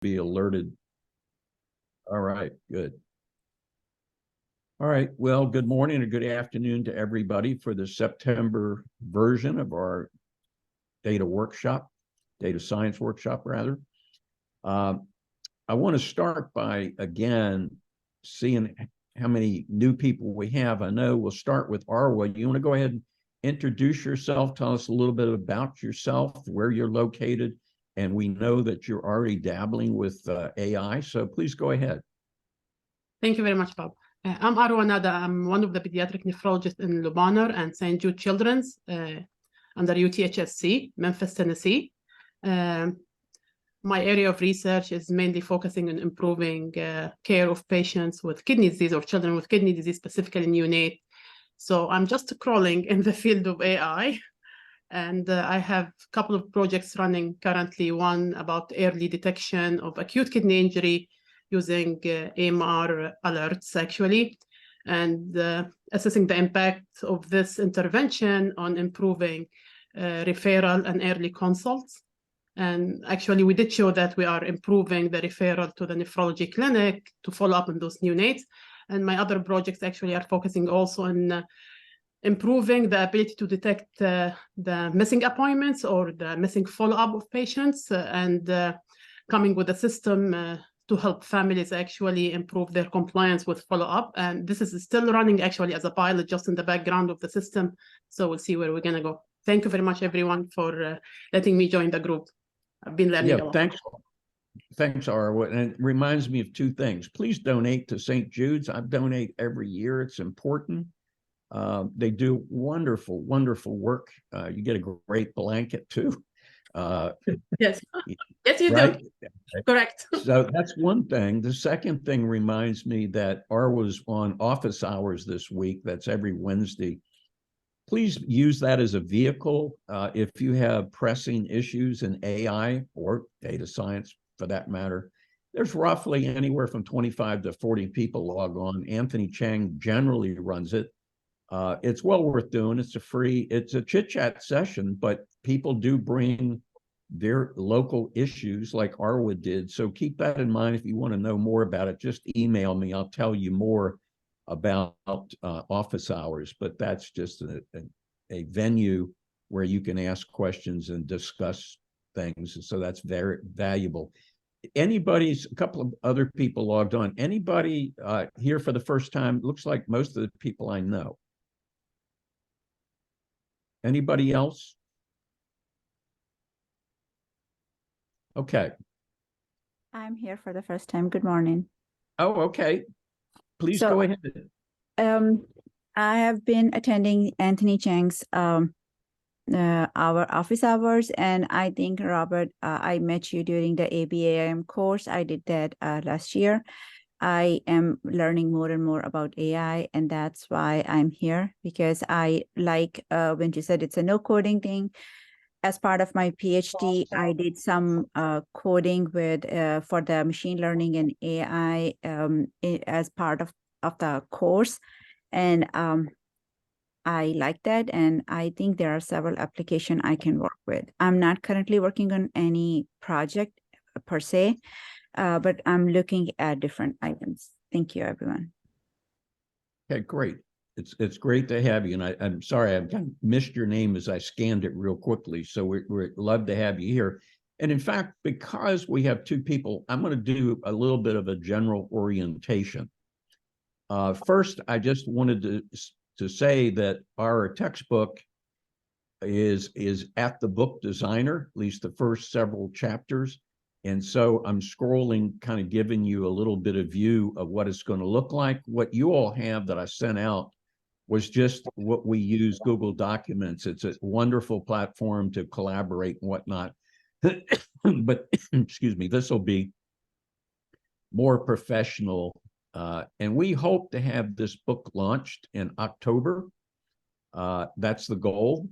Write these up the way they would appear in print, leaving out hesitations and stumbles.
be alerted. All right, good. All right, well, good morning or good afternoon to everybody for the September version of our data science workshop, rather. I want to start by, again, seeing how many new people we have. I know we'll start with Arwa. You want to go ahead and introduce yourself, tell us a little bit about yourself, where you're located, and we know that you're already dabbling with AI, so please go ahead. Thank you very much, Bob. I'm Arwa Nada. I'm one of the pediatric nephrologists in Lubanar and St. Jude Children's under UTHSC, Memphis, Tennessee. My area of research is mainly focusing on improving care of patients with kidney disease or children with kidney disease, specifically neonate. So I'm just crawling in the field of AI. And I have a couple of projects running currently, one about early detection of acute kidney injury using AMR alerts, actually, and assessing the impact of this intervention on improving referral and early consults. And actually, we did show that we are improving the referral to the nephrology clinic to follow up on those neonates. And my other projects actually are focusing also on improving the ability to detect the missing appointments or the missing follow-up of patients and coming with a system to help families actually improve their compliance with follow-up. And this is still running actually as a pilot just in the background of the system. So we'll see where we're going to go. Thank you very much, everyone, for letting me join the group. I've been learning a lot. Thanks, Arwa. And it reminds me of two things. Please donate to St. Jude's. I donate every year. It's important. They do wonderful, wonderful work. You get a great blanket too. Yes, yes, you right? do. Correct. So that's one thing. The second thing reminds me that Arwa's on office hours this week. That's every Wednesday. Please use that as a vehicle if you have pressing issues in AI or data science, for that matter. There's roughly anywhere from 25 to 40 people log on. Anthony Chang generally runs it. It's well worth doing. It's a chit-chat session, but people do bring their local issues like Arwa did. So keep that in mind. If you want to know more about it, just email me. I'll tell you more about office hours, but that's just a venue where you can ask questions and discuss things. So that's very valuable. A couple of other people logged on. Anybody here for the first time? Looks like most of the people I know. Anybody else? Okay. I'm here for the first time. Good morning. Oh, okay. Please go ahead. I have been attending Anthony Chang's our office hours, and I think, Robert, I met you during the ABAM course. I did that last year. I am learning more and more about AI, and that's why I'm here, because I like when you said it's a no coding thing. As part of my PhD, I did some coding with for the machine learning and AI as part of the course. And I like that. And I think there are several applications I can work with. I'm not currently working on any project per se, but I'm looking at different items. Thank you, everyone. Okay, great. It's great to have you. And I'm sorry, I kind of missed your name as I scanned it real quickly. So we're love to have you here. And in fact, because we have two people, I'm going to do a little bit of a general orientation. First, I just wanted to say that our textbook is at the book designer, at least the first several chapters. And so I'm scrolling, kind of giving you a little bit of view of what it's going to look like. What you all have that I sent out was just what we use, Google Documents. It's a wonderful platform to collaborate and whatnot. But excuse me, this will be more professional. And we hope to have this book launched in October. That's the goal.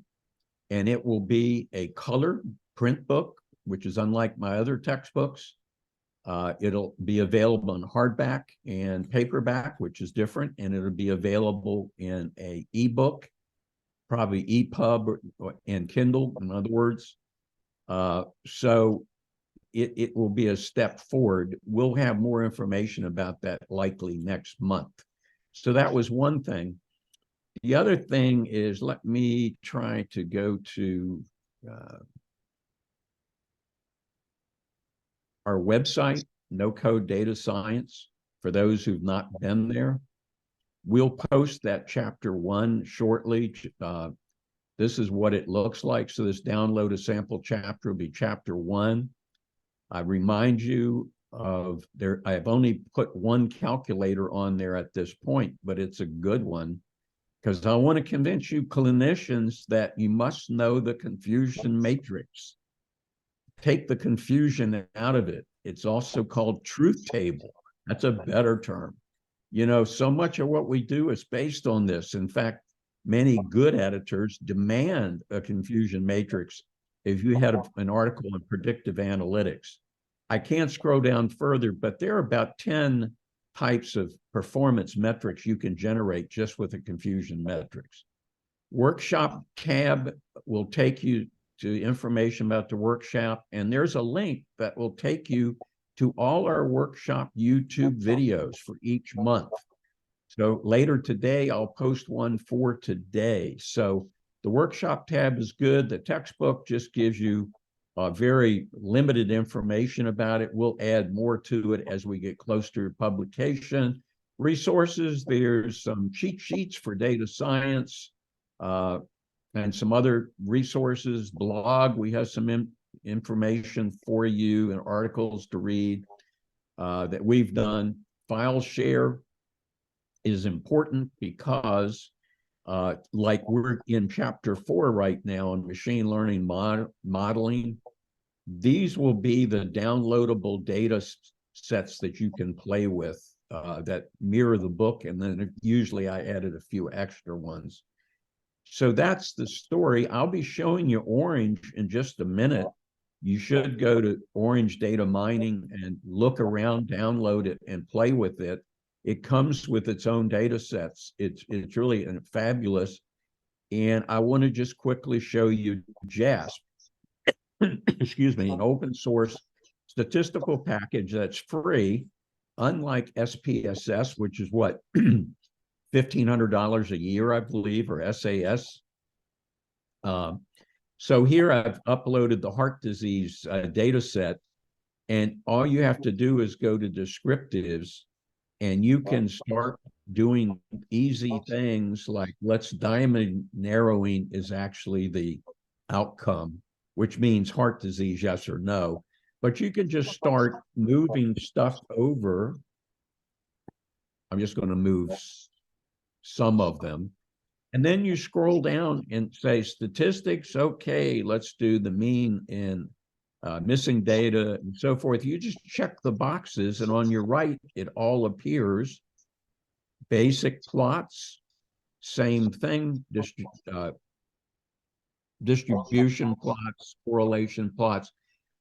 And it will be a color print book, which is unlike my other textbooks. It'll be available in hardback and paperback, which is different, and it'll be available in a ebook, probably EPUB and Kindle, in other words. So it will be a step forward. We'll have more information about that likely next month. So that was one thing. The other thing is, let me try to go to our website, No Code Data Science, for those who've not been there. We'll post that chapter 1 shortly. This is what it looks like. So this download a sample chapter will be chapter 1. I remind you of there, I've only put one calculator on there at this point, but it's a good one, because I want to convince you clinicians that you must know the confusion matrix. Take the confusion out of it. It's also called truth table. That's a better term. You know, so much of what we do is based on this. In fact, many good editors demand a confusion matrix. If you had an article in predictive analytics, I can't scroll down further, but there are about 10 types of performance metrics you can generate just with a confusion matrix. Workshop tab will take you to information about the workshop, and there's a link that will take you to all our workshop YouTube videos for each month. So later today, I'll post one for today. So the workshop tab is good. The textbook just gives you very limited information about it. We'll add more to it as we get closer to publication. Resources, there's some cheat sheets for data science and some other resources. Blog, we have some information for you and articles to read that we've done. File share is important because like we're in chapter 4 right now on machine learning modeling, these will be the downloadable data sets that you can play with that mirror the book. And then usually I added a few extra ones. So that's the story. I'll be showing you Orange in just a minute. You should go to Orange Data Mining and look around, download it, and play with it. It comes with its own data sets. It's really fabulous. And I want to just quickly show you JASP, excuse me, an open source statistical package that's free, unlike SPSS, which is what, $1,500 a year, I believe, or SAS. So here I've uploaded the heart disease data set, and all you have to do is go to descriptives, and you can start doing easy things like, let's diamond narrowing is actually the outcome, which means heart disease, yes or no. But you can just start moving stuff over. I'm just going to move some of them. And then you scroll down and say statistics. Okay, let's do the mean and missing data and so forth. You just check the boxes, and on your right, it all appears. Basic plots, same thing. Distribution plots, correlation plots.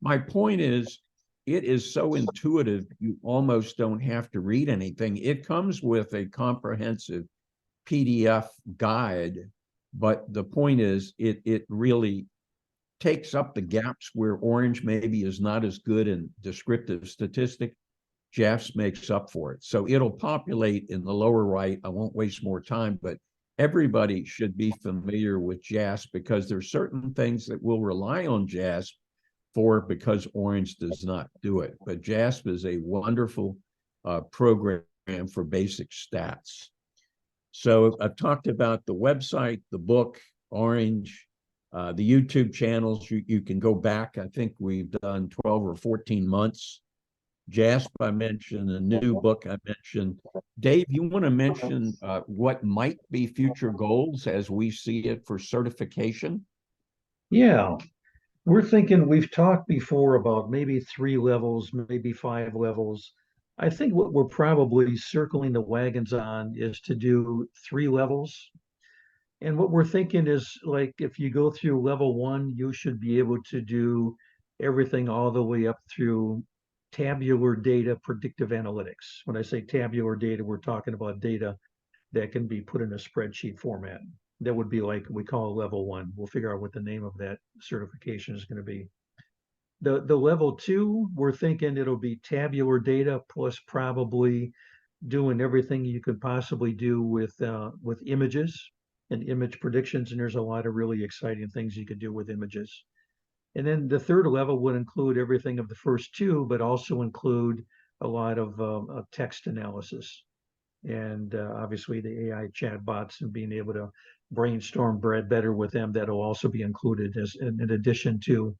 My point is, it is so intuitive, you almost don't have to read anything. It comes with a comprehensive PDF guide, but the point is, it really takes up the gaps where Orange maybe is not as good in descriptive statistic. JASP makes up for it. So it'll populate in the lower right. I won't waste more time, but everybody should be familiar with JASP because there's certain things that we'll rely on JASP for because Orange does not do it. But JASP is a wonderful program for basic stats. So I've talked about the website, the book, Orange, the YouTube channels. You can go back. I think we've done 12 or 14 months. JASP, I mentioned, a new book I mentioned. Dave, you want to mention what might be future goals as we see it for certification? Yeah, we're thinking, we've talked before about maybe 3 levels, maybe 5 levels. I think what we're probably circling the wagons on is to do 3 levels. And what we're thinking is, like, if you go through level 1, you should be able to do everything all the way up through tabular data predictive analytics. When I say tabular data, we're talking about data that can be put in a spreadsheet format. That would be like we call level 1. We'll figure out what the name of that certification is going to be. The level 2, we're thinking it'll be tabular data plus probably doing everything you could possibly do with images and image predictions. And there's a lot of really exciting things you could do with images. And then the third level would include everything of the first two, but also include a lot of text analysis. And obviously the AI chatbots and being able to brainstorm better with them, that'll also be included as in addition to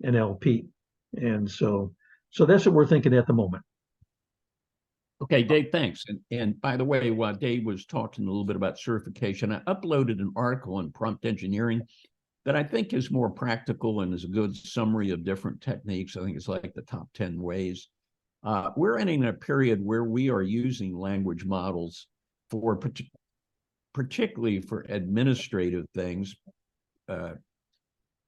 NLP. And so that's what we're thinking at the moment. Okay, Dave, thanks. And by the way, while Dave was talking a little bit about certification, I uploaded an article on prompt engineering that I think is more practical and is a good summary of different techniques. I think it's like the top 10 ways. We're entering a period where we are using language models for particularly for administrative things.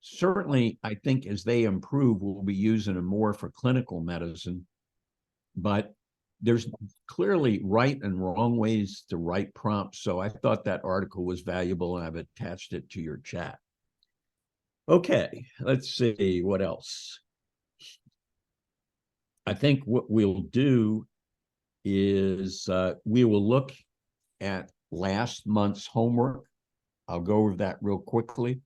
Certainly, I think as they improve, we'll be using them more for clinical medicine. But there's clearly right and wrong ways to write prompts. So I thought that article was valuable and I've attached it to your chat. Okay, let's see what else. I think what we'll do is we will look at last month's homework. I'll go over that real quickly.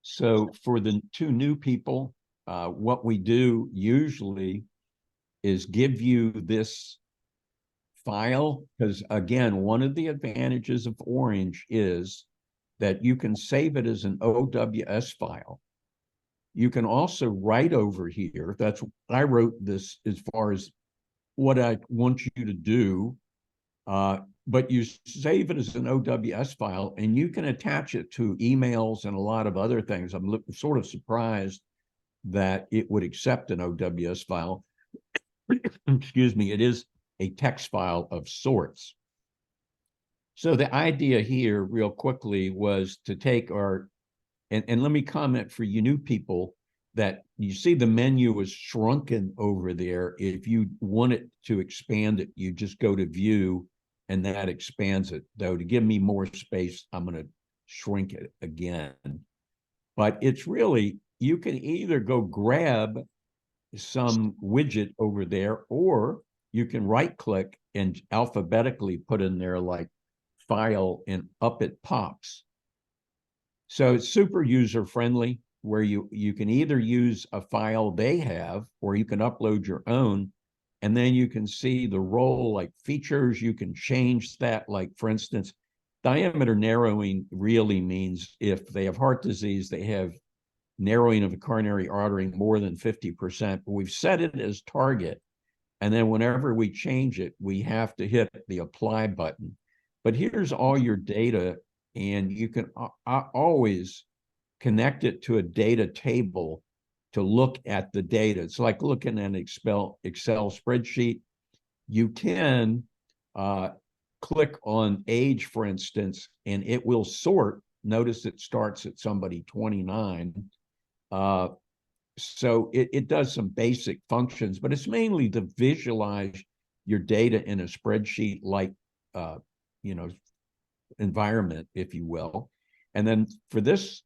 So for the two new people, what we do usually is give you this file, because again, one of the advantages of Orange is that you can save it as an OWS file. You can also write over here. That's I wrote this as far as what I want you to do, but you save it as an OWS file and you can attach it to emails and a lot of other things. I'm sort of surprised that it would accept an OWS file. Excuse me, it is a text file of sorts. So the idea here real quickly was to take our, and let me comment for you new people that you see the menu is shrunken over there. If you want it to expand it, you just go to view and that expands it. Though to give me more space, I'm going to shrink it again. But it's really, you can either go grab some widget over there, or you can right click and alphabetically put in there like file and up it pops. So it's super user friendly where you can either use a file they have or you can upload your own, and then you can see the role like features. You can change that, like for instance, diameter narrowing really means if they have heart disease, they have narrowing of the coronary artery more than 50%. But we've set it as target. And then whenever we change it, we have to hit the apply button. But here's all your data, and you can always connect it to a data table to look at the data. It's like looking at an Excel spreadsheet. You can click on age, for instance, and it will sort. Notice it starts at somebody 29. So it does some basic functions, but it's mainly to visualize your data in a spreadsheet like, environment, if you will. And then for this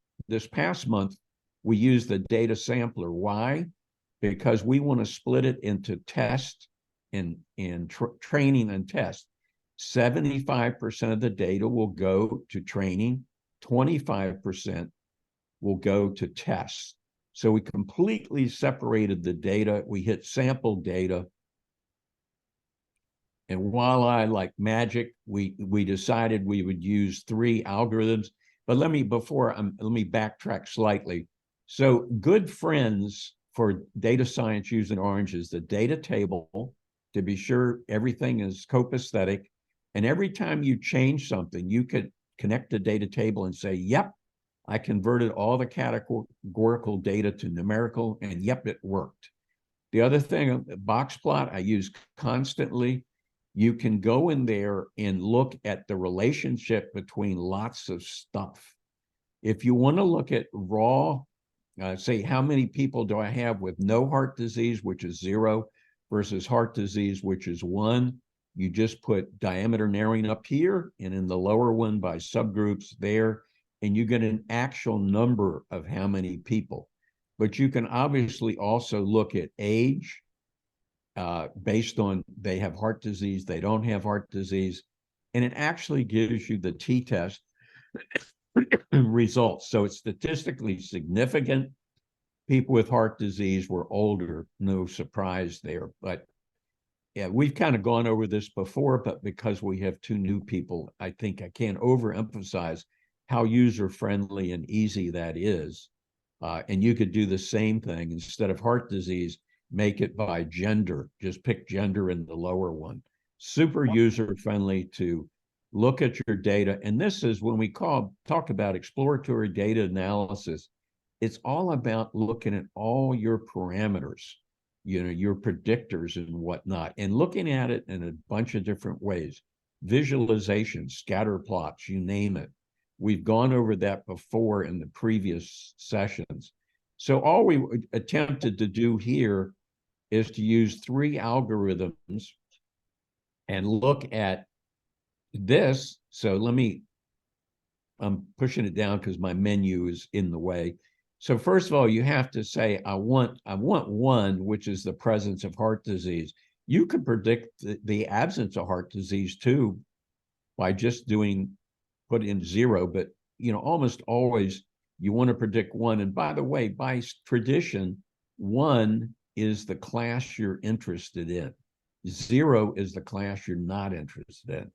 past month, we use the data sampler. Why? Because we want to split it into test and training and test. 75% of the data will go to training, 25% will go to tests. So we completely separated the data. We hit sample data. And while I like magic, we decided we would use 3 algorithms. But let me backtrack slightly. So good friends for data science using Orange is the data table to be sure everything is copacetic. And every time you change something, you could connect the data table and say, yep, I converted all the categorical data to numerical, and yep, it worked. The other thing, box plot, I use constantly. You can go in there and look at the relationship between lots of stuff. If you want to look at raw, say how many people do I have with no heart disease, which is 0, versus heart disease, which is 1, You just put diameter narrowing up here, and in the lower one by subgroups there, and you get an actual number of how many people. But you can obviously also look at age, based on they have heart disease, they don't have heart disease, and it actually gives you the t-test results. So it's statistically significant. People with heart disease were older, no surprise there. But yeah, we've kind of gone over this before, but because we have two new people, I think I can't overemphasize how user-friendly and easy that is. And you could do the same thing. Instead of heart disease, make it by gender. Just pick gender in the lower one. Super user-friendly to look at your data. And this is when we talk about exploratory data analysis. It's all about looking at all your parameters, your predictors and whatnot, and looking at it in a bunch of different ways. Visualization, scatter plots, you name it. We've gone over that before in the previous sessions. So all we attempted to do here is to use 3 algorithms and look at this. So I'm pushing it down because my menu is in the way. So first of all, you have to say, I want 1, which is the presence of heart disease. You can predict the absence of heart disease too by just put in 0, but almost always you want to predict 1. And by the way, by tradition, 1 is the class you're interested in. 0 is the class you're not interested in.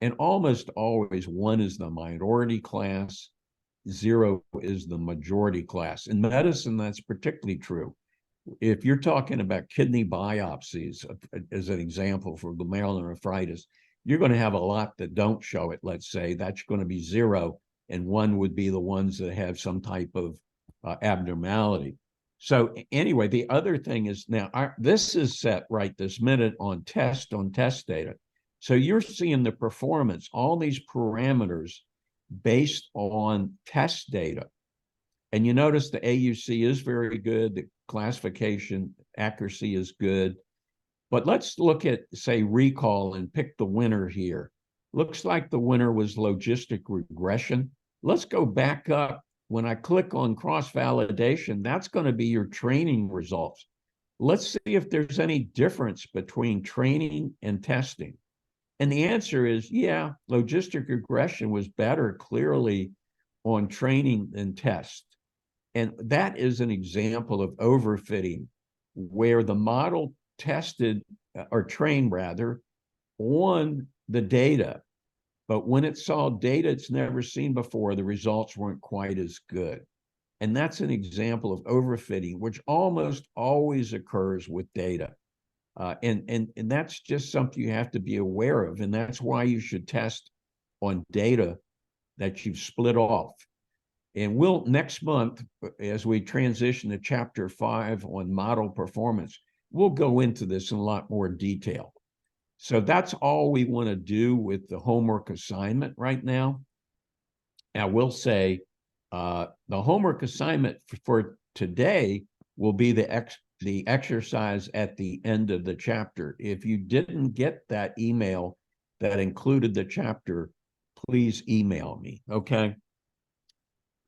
And almost always 1 is the minority class, 0 is the majority class. In medicine, that's particularly true. If you're talking about kidney biopsies, as an example for glomerulonephritis, you're going to have a lot that don't show it, let's say. That's going to be 0, and 1 would be the ones that have some type of abnormality. So anyway, the other thing is now, this is set right this minute on test data. So you're seeing the performance, all these parameters based on test data. And you notice the AUC is very good, the classification accuracy is good. But let's look at, say, recall and pick the winner here. Looks like the winner was logistic regression. Let's go back up. When I click on cross-validation, that's going to be your training results. Let's see if there's any difference between training and testing. And the answer is, yeah, logistic regression was better clearly on training than test. And that is an example of overfitting, where the model tested or trained rather on the data, but when it saw data it's never seen before, the results weren't quite as good. And that's an example of overfitting, which almost always occurs with data. And that's just something you have to be aware of. And that's why you should test on data that you've split off. And we'll next month, as we transition to chapter 5 on model performance, we'll go into this in a lot more detail. So that's all we want to do with the homework assignment right now. I will say the homework assignment for today will be the exercise at the end of the chapter. If you didn't get that email that included the chapter, please email me, okay?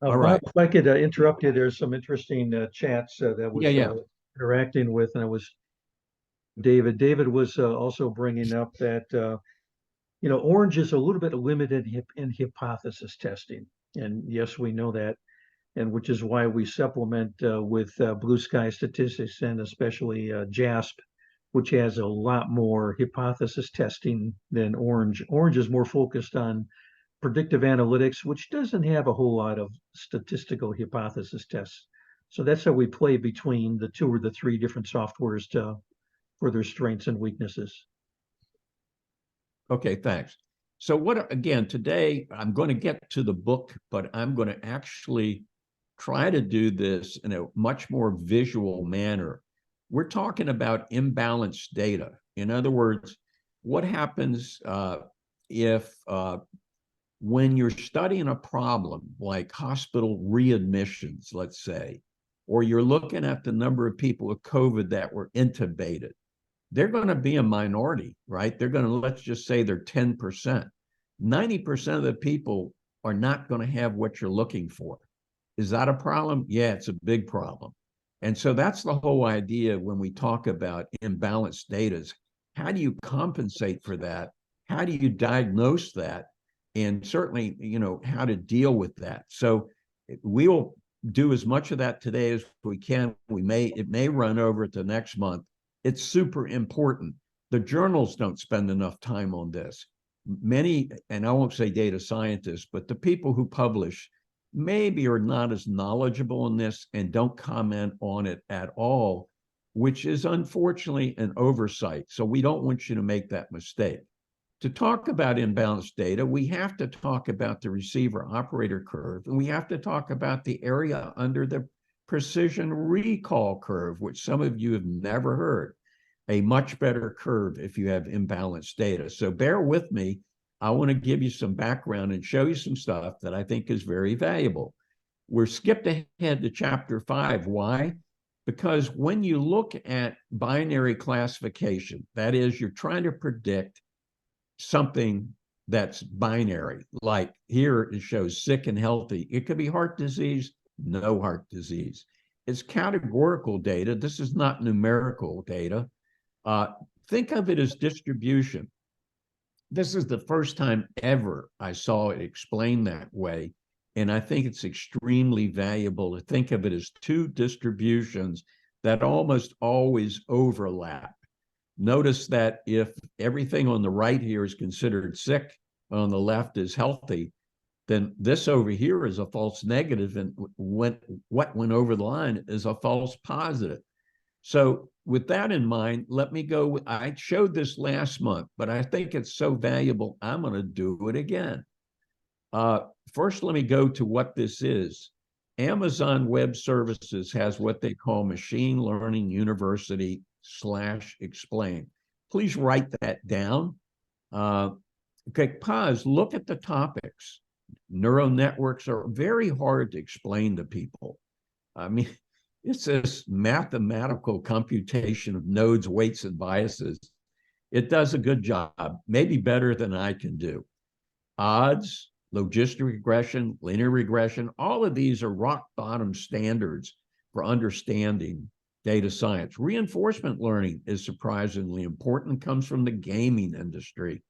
All right. Bob, if I could interrupt you, there's some interesting chats that was Yeah. interacting with, and it was David. David was also bringing up that Orange is a little bit limited in hypothesis testing, and yes, we know that, and which is why we supplement with Blue Sky Statistics and especially JASP, which has a lot more hypothesis testing than Orange. Orange is more focused on predictive analytics, which doesn't have a whole lot of statistical hypothesis tests. So that's how we play between the 2 or the 3 different softwares for their strengths and weaknesses. Okay, thanks. So again, today I'm going to get to the book, but I'm going to actually try to do this in a much more visual manner. We're talking about imbalanced data. In other words, what happens if when you're studying a problem like hospital readmissions, let's say, or you're looking at the number of people with COVID that were intubated, they're going to be a minority, right? They're going to, let's just say they're 10%. 90% of the people are not going to have what you're looking for. Is that a problem? Yeah, it's a big problem. And so that's the whole idea when we talk about imbalanced data is how do you compensate for that? How do you diagnose that? And certainly, you know, how to deal with that. So we will do as much of that today as we can. It may run over to next month. It's super important. The journals don't spend enough time on this. Many, and I won't say data scientists, but the people who publish maybe are not as knowledgeable in this and don't comment on it at all, which is unfortunately an oversight. So we don't want you to make that mistake. To talk about imbalanced data, we have to talk about the receiver operator curve, and we have to talk about the area under the precision recall curve, which some of you have never heard. A much better curve if you have imbalanced data. So bear with me. I want to give you some background and show you some stuff that I think is very valuable. We're skipped ahead to chapter 5. Why? Because when you look at binary classification, that is, you're trying to predict something that's binary, like here it shows sick and healthy. It could be heart disease, no heart disease. It's categorical data. This is not numerical data. Think of it as distribution. This is the first time ever I saw it explained that way. And I think it's extremely valuable to think of it as two distributions that almost always overlap. Notice that if everything on the right here is considered sick, on the left is healthy, then this over here is a false negative, and what went over the line is a false positive. So with that in mind, let me go. I showed this last month, but I think it's so valuable, I'm going to do it again. First, let me go to what this is. Amazon Web Services has what they call Machine Learning University /explain. Please write that down. Okay, pause, look at the topics. Neural networks are very hard to explain to people. I mean, it's this mathematical computation of nodes, weights, and biases. It does a good job, maybe better than I can do. Odds, logistic regression, linear regression, all of these are rock bottom standards for understanding data science. Reinforcement learning is surprisingly important, comes from the gaming industry.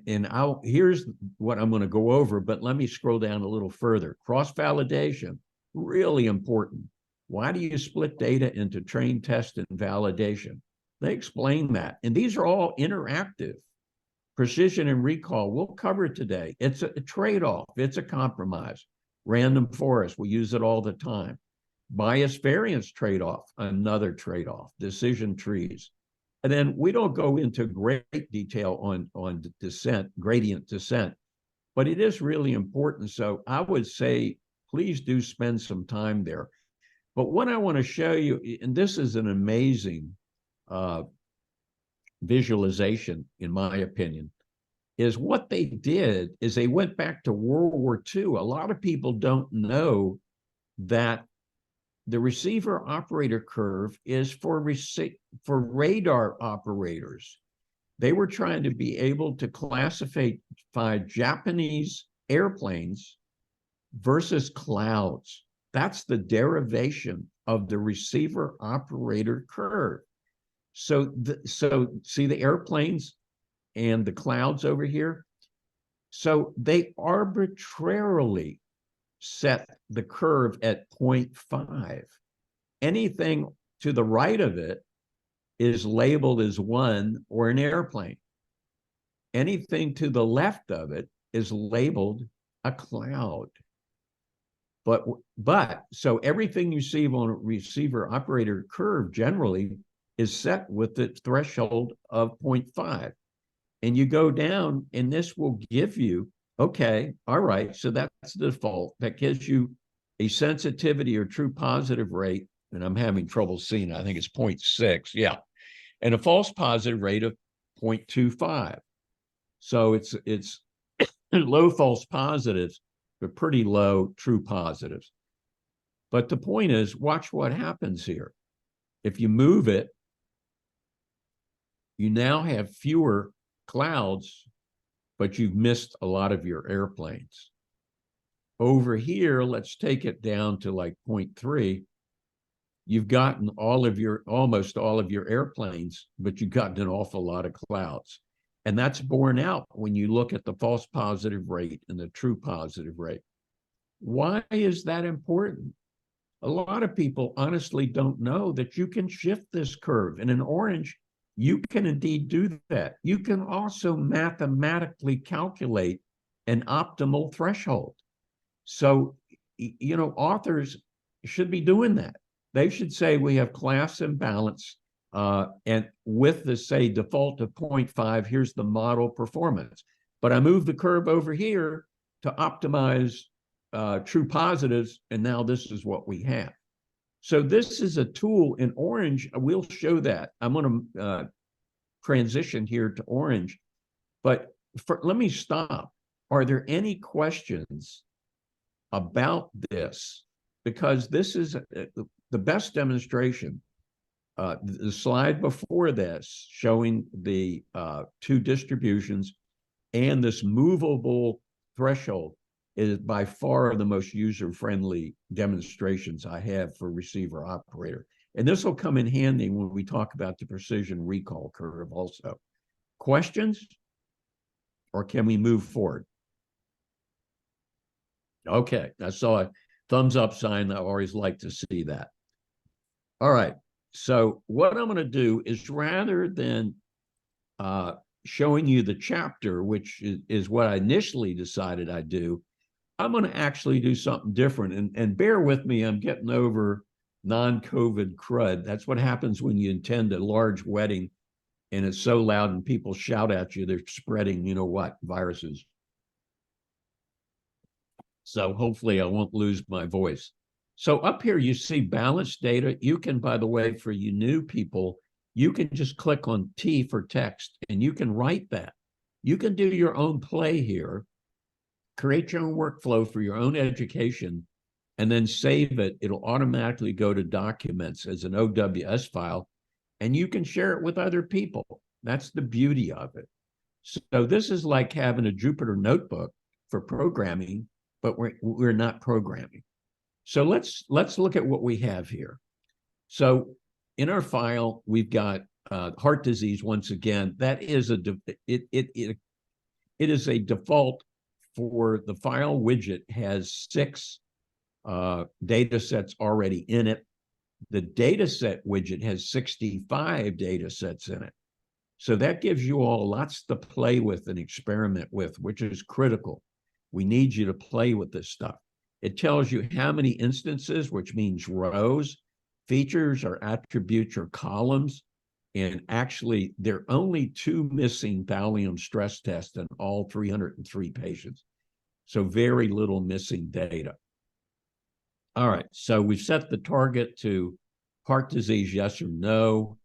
And here's what I'm going to go over, but let me scroll down a little further. Cross-validation, really important. Why do you split data into train, test, and validation? They explain that. And these are all interactive. Precision and recall, we'll cover it today. It's a trade-off. It's a compromise. Random forest, we use it all the time. Bias variance trade-off, another trade-off. Decision trees. And then we don't go into great detail on descent, gradient descent, but it is really important. So I would say, please do spend some time there. But what I want to show you, and this is an amazing visualization, in my opinion, is what they did is they went back to World War II. A lot of people don't know that the receiver operator curve is for radar operators. They were trying to be able to classify Japanese airplanes versus clouds. That's the derivation of the receiver operator curve. So see the airplanes and the clouds over here? So they arbitrarily set the curve at 0.5. Anything to the right of it is labeled as 1 or an airplane. Anything to the left of it is labeled a cloud. But so everything you see on a receiver operator curve generally is set with the threshold of 0.5. And you go down, and this will give you, okay, all right, so that's the default. That gives you a sensitivity or true positive rate, and I'm having trouble seeing, I think it's 0.6, yeah, and a false positive rate of 0.25. So it's low false positives, but pretty low true positives. But the point is, watch what happens here. If you move it, you now have fewer clouds, but you've missed a lot of your airplanes. Over here, let's take it down to like 0.3. You've gotten almost all of your airplanes, but you've gotten an awful lot of clouds. And that's borne out when you look at the false positive rate and the true positive rate. Why is that important? A lot of people honestly don't know that you can shift this curve. And in orange, you can indeed do that. You can also mathematically calculate an optimal threshold. So, authors should be doing that. They should say we have class imbalance, and with the, say, default of 0.5, here's the model performance. But I move the curve over here to optimize true positives, and now this is what we have. So this is a tool in orange. We'll show that. I'm going to transition here to orange, but let me stop. Are there any questions about this? Because this is the best demonstration. The slide before this showing the two distributions and this movable threshold is by far the most user-friendly demonstrations I have for receiver operator. And this will come in handy when we talk about the precision recall curve also. Questions? Or can we move forward? Okay, I saw a thumbs up sign. I always like to see that. All right, so what I'm going to do is, rather than showing you the chapter, which is what I initially decided I'd do, I'm going to actually do something different. And bear with me, I'm getting over non-COVID crud. That's what happens when you attend a large wedding and it's so loud and people shout at you, they're spreading, viruses. So hopefully I won't lose my voice. So up here, you see balanced data. You can, by the way, for you new people, you can just click on T for text and you can write that. You can do your own play here, create your own workflow for your own education, and then save it. It'll automatically go to documents as an OWS file, and you can share it with other people. That's the beauty of it. So this is like having a Jupyter notebook for programming, but we're not programming. So let's look at what we have here. So in our file, we've got heart disease. Once again, that is it is a default for the file widget, has 6 data sets already in it. The dataset widget has 65 data sets in it. So that gives you all lots to play with and experiment with, which is critical. We need you to play with this stuff. It tells you how many instances, which means rows, features or attributes or columns. And actually, there are only 2 missing thallium stress tests in all 303 patients. So very little missing data. All right, so we've set the target to heart disease, yes or no.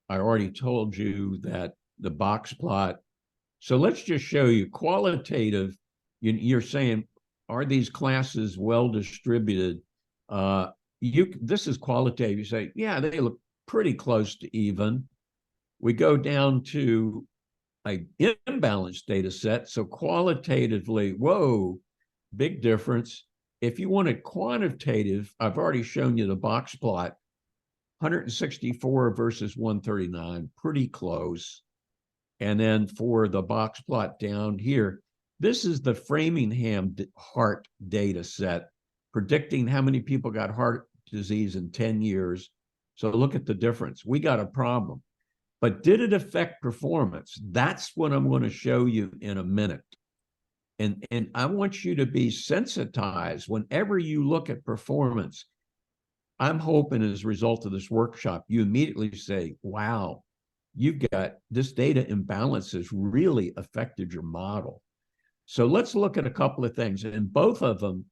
I already told you that the box plot. So let's just show you qualitative. You're saying, are these classes well distributed? This is qualitative. You say, yeah, they look pretty close to even. We go down to an imbalanced data set. So qualitatively, whoa, big difference. If you want it quantitative, I've already shown you the box plot, 164 versus 139, pretty close. And then for the box plot down here, this is the Framingham heart data set, predicting how many people got heart disease in 10 years. So look at the difference. We got a problem. But did it affect performance? That's what I'm going to show you in a minute. And I want you to be sensitized whenever you look at performance. I'm hoping as a result of this workshop, you immediately say, wow, you've got this data imbalance has really affected your model. So let's look at a couple of things. In both of them,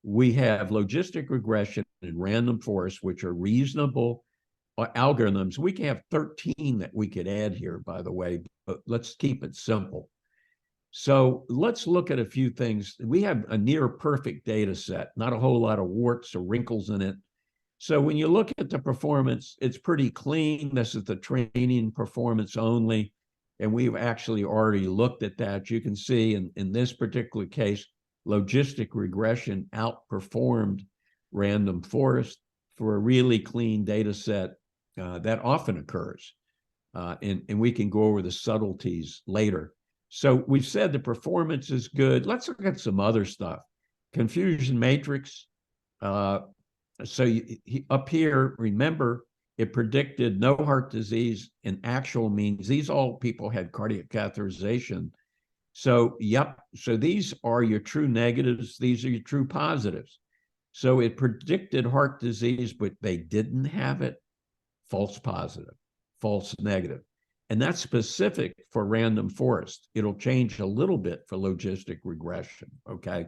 we have logistic regression and random forest, which are reasonable algorithms. We can have 13 that we could add here, by the way, but let's keep it simple. So let's look at a few things. We have a near perfect data set, not a whole lot of warts or wrinkles in it. So when you look at the performance, it's pretty clean. This is the training performance only. And we've actually already looked at that. You can see in this particular case, logistic regression outperformed random forest for a really clean data set. That often occurs. And we can go over the subtleties later. So we've said the performance is good. Let's look at some other stuff. Confusion matrix. So up here, remember, it predicted no heart disease in actual means. These all people had cardiac catheterization. So, yep. So these are your true negatives. These are your true positives. So it predicted heart disease, but they didn't have it. False positive, false negative. And that's specific for random forest. It'll change a little bit for logistic regression, okay?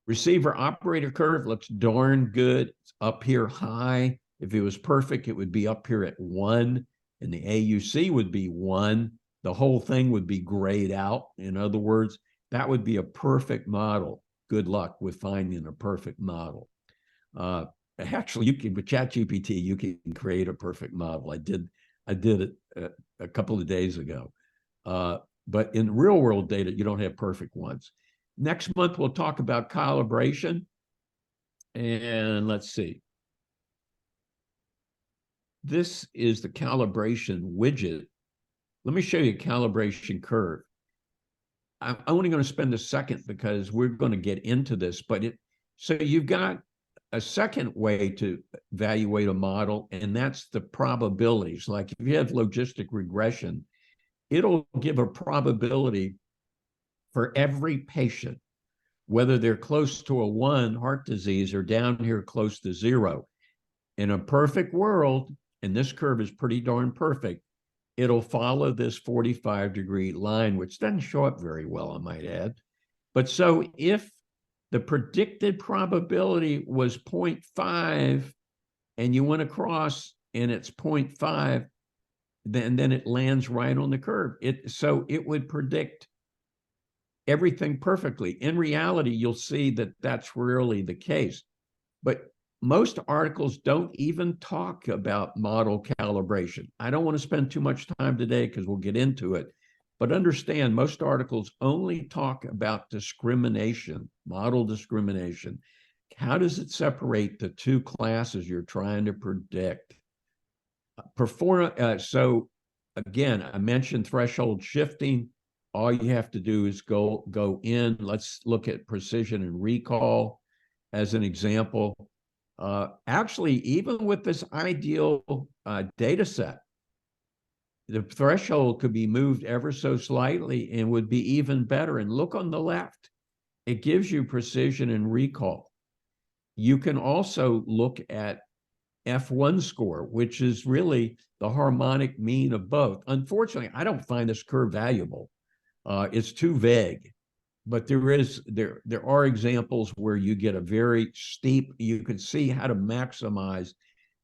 Receiver operator curve looks darn good. It's up here high. If it was perfect, it would be up here at 1, and the AUC would be 1. The whole thing would be grayed out. In other words, that would be a perfect model. Good luck with finding a perfect model. Actually, you can with ChatGPT, you can create a perfect model. I did it a couple of days ago. But in real world data, you don't have perfect ones. Next month, we'll talk about calibration. And let's see. This is the calibration widget. Let me show you a calibration curve. I'm only going to spend a second because we're going to get into this. But so you've got a second way to evaluate a model, and that's the probabilities. Like if you have logistic regression, it'll give a probability for every patient, whether they're close to a 1 heart disease or down here close to 0. In a perfect world, and this curve is pretty darn perfect, it'll follow this 45-degree line, which doesn't show up very well, I might add. But so if the predicted probability was 0.5 and you went across and it's 0.5, then it lands right on the curve. So it would predict everything perfectly. In reality, you'll see that that's rarely the case. But most articles don't even talk about model calibration. I don't want to spend too much time today because we'll get into it. But understand, most articles only talk about discrimination, model discrimination. How does it separate the two classes you're trying to predict? So again, I mentioned threshold shifting. All you have to do is go in. Let's look at precision and recall as an example. Actually, even with this ideal data set, the threshold could be moved ever so slightly and would be even better. And look on the left, it gives you precision and recall. You can also look at F1 score, which is really the harmonic mean of both. Unfortunately, I don't find this curve valuable. It's too vague, but there are examples where you get a very steep, you can see how to maximize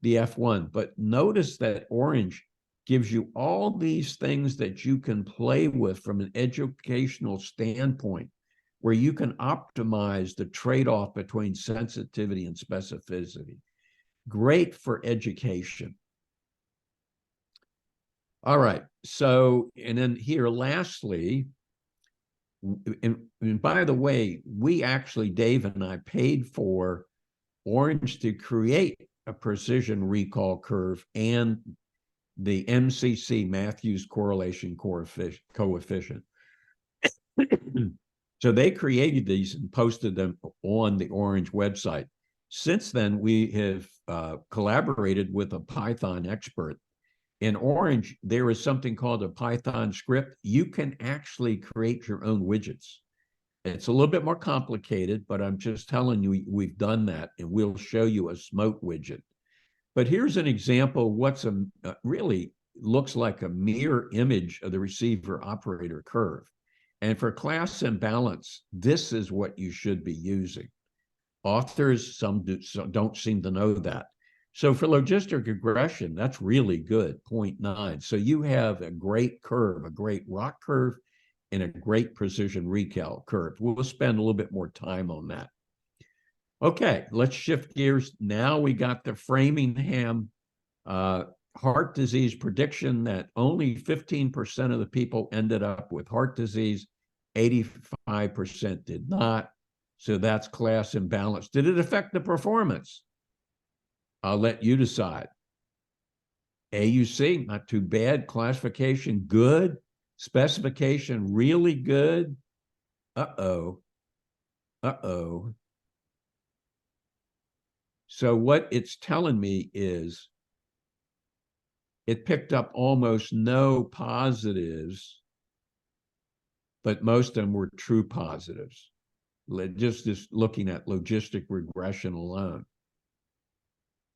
the F1. But notice that orange gives you all these things that you can play with from an educational standpoint, where you can optimize the trade-off between sensitivity and specificity. Great for education. All right, so, and then here lastly, and by the way, we actually, Dave and I, paid for Orange to create a precision recall curve and the MCC, Matthews correlation coefficient. So they created these and posted them on the Orange website. Since then, we have collaborated with a Python expert. In Orange, there is something called a Python script. You can actually create your own widgets. It's a little bit more complicated, but I'm just telling you, we've done that, and we'll show you a smoke widget. But here's an example of what's really looks like a mirror image of the receiver operator curve. And for class imbalance, this is what you should be using. Authors, some don't seem to know that. So for logistic regression, that's really good, 0.9. So you have a great curve, a great rock curve, and a great precision recall curve. We'll spend a little bit more time on that. Okay, let's shift gears. Now we got the Framingham heart disease prediction that only 15% of the people ended up with heart disease, 85% did not. So that's class imbalance. Did it affect the performance? I'll let you decide. AUC, not too bad. Classification, good. Specification, really good. Uh-oh. Uh-oh. So what it's telling me is it picked up almost no positives, but most of them were true positives. Just looking at logistic regression alone.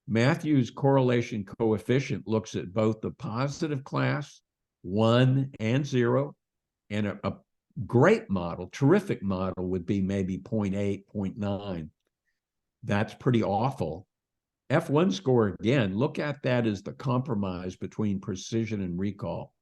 Matthew's correlation coefficient looks at both the positive class, 1 and 0, and a great model, terrific model would be maybe 0.8, 0.9. That's pretty awful. F1 score, again, look at that as the compromise between precision and recall.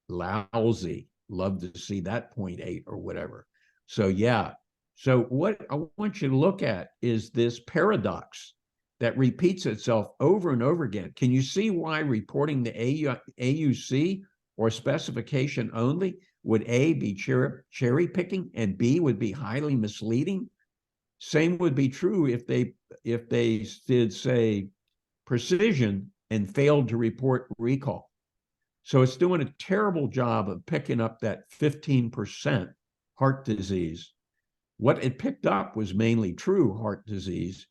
Lousy. Love to see that 0.8 or whatever. So yeah. So what I want you to look at is this paradox that repeats itself over and over again. Can you see why reporting the AUC or specification only would A, be cherry picking, and B, would be highly misleading? Same would be true if they did, say, precision and failed to report recall. So it's doing a terrible job of picking up that 15% heart disease. What it picked up was mainly true heart disease,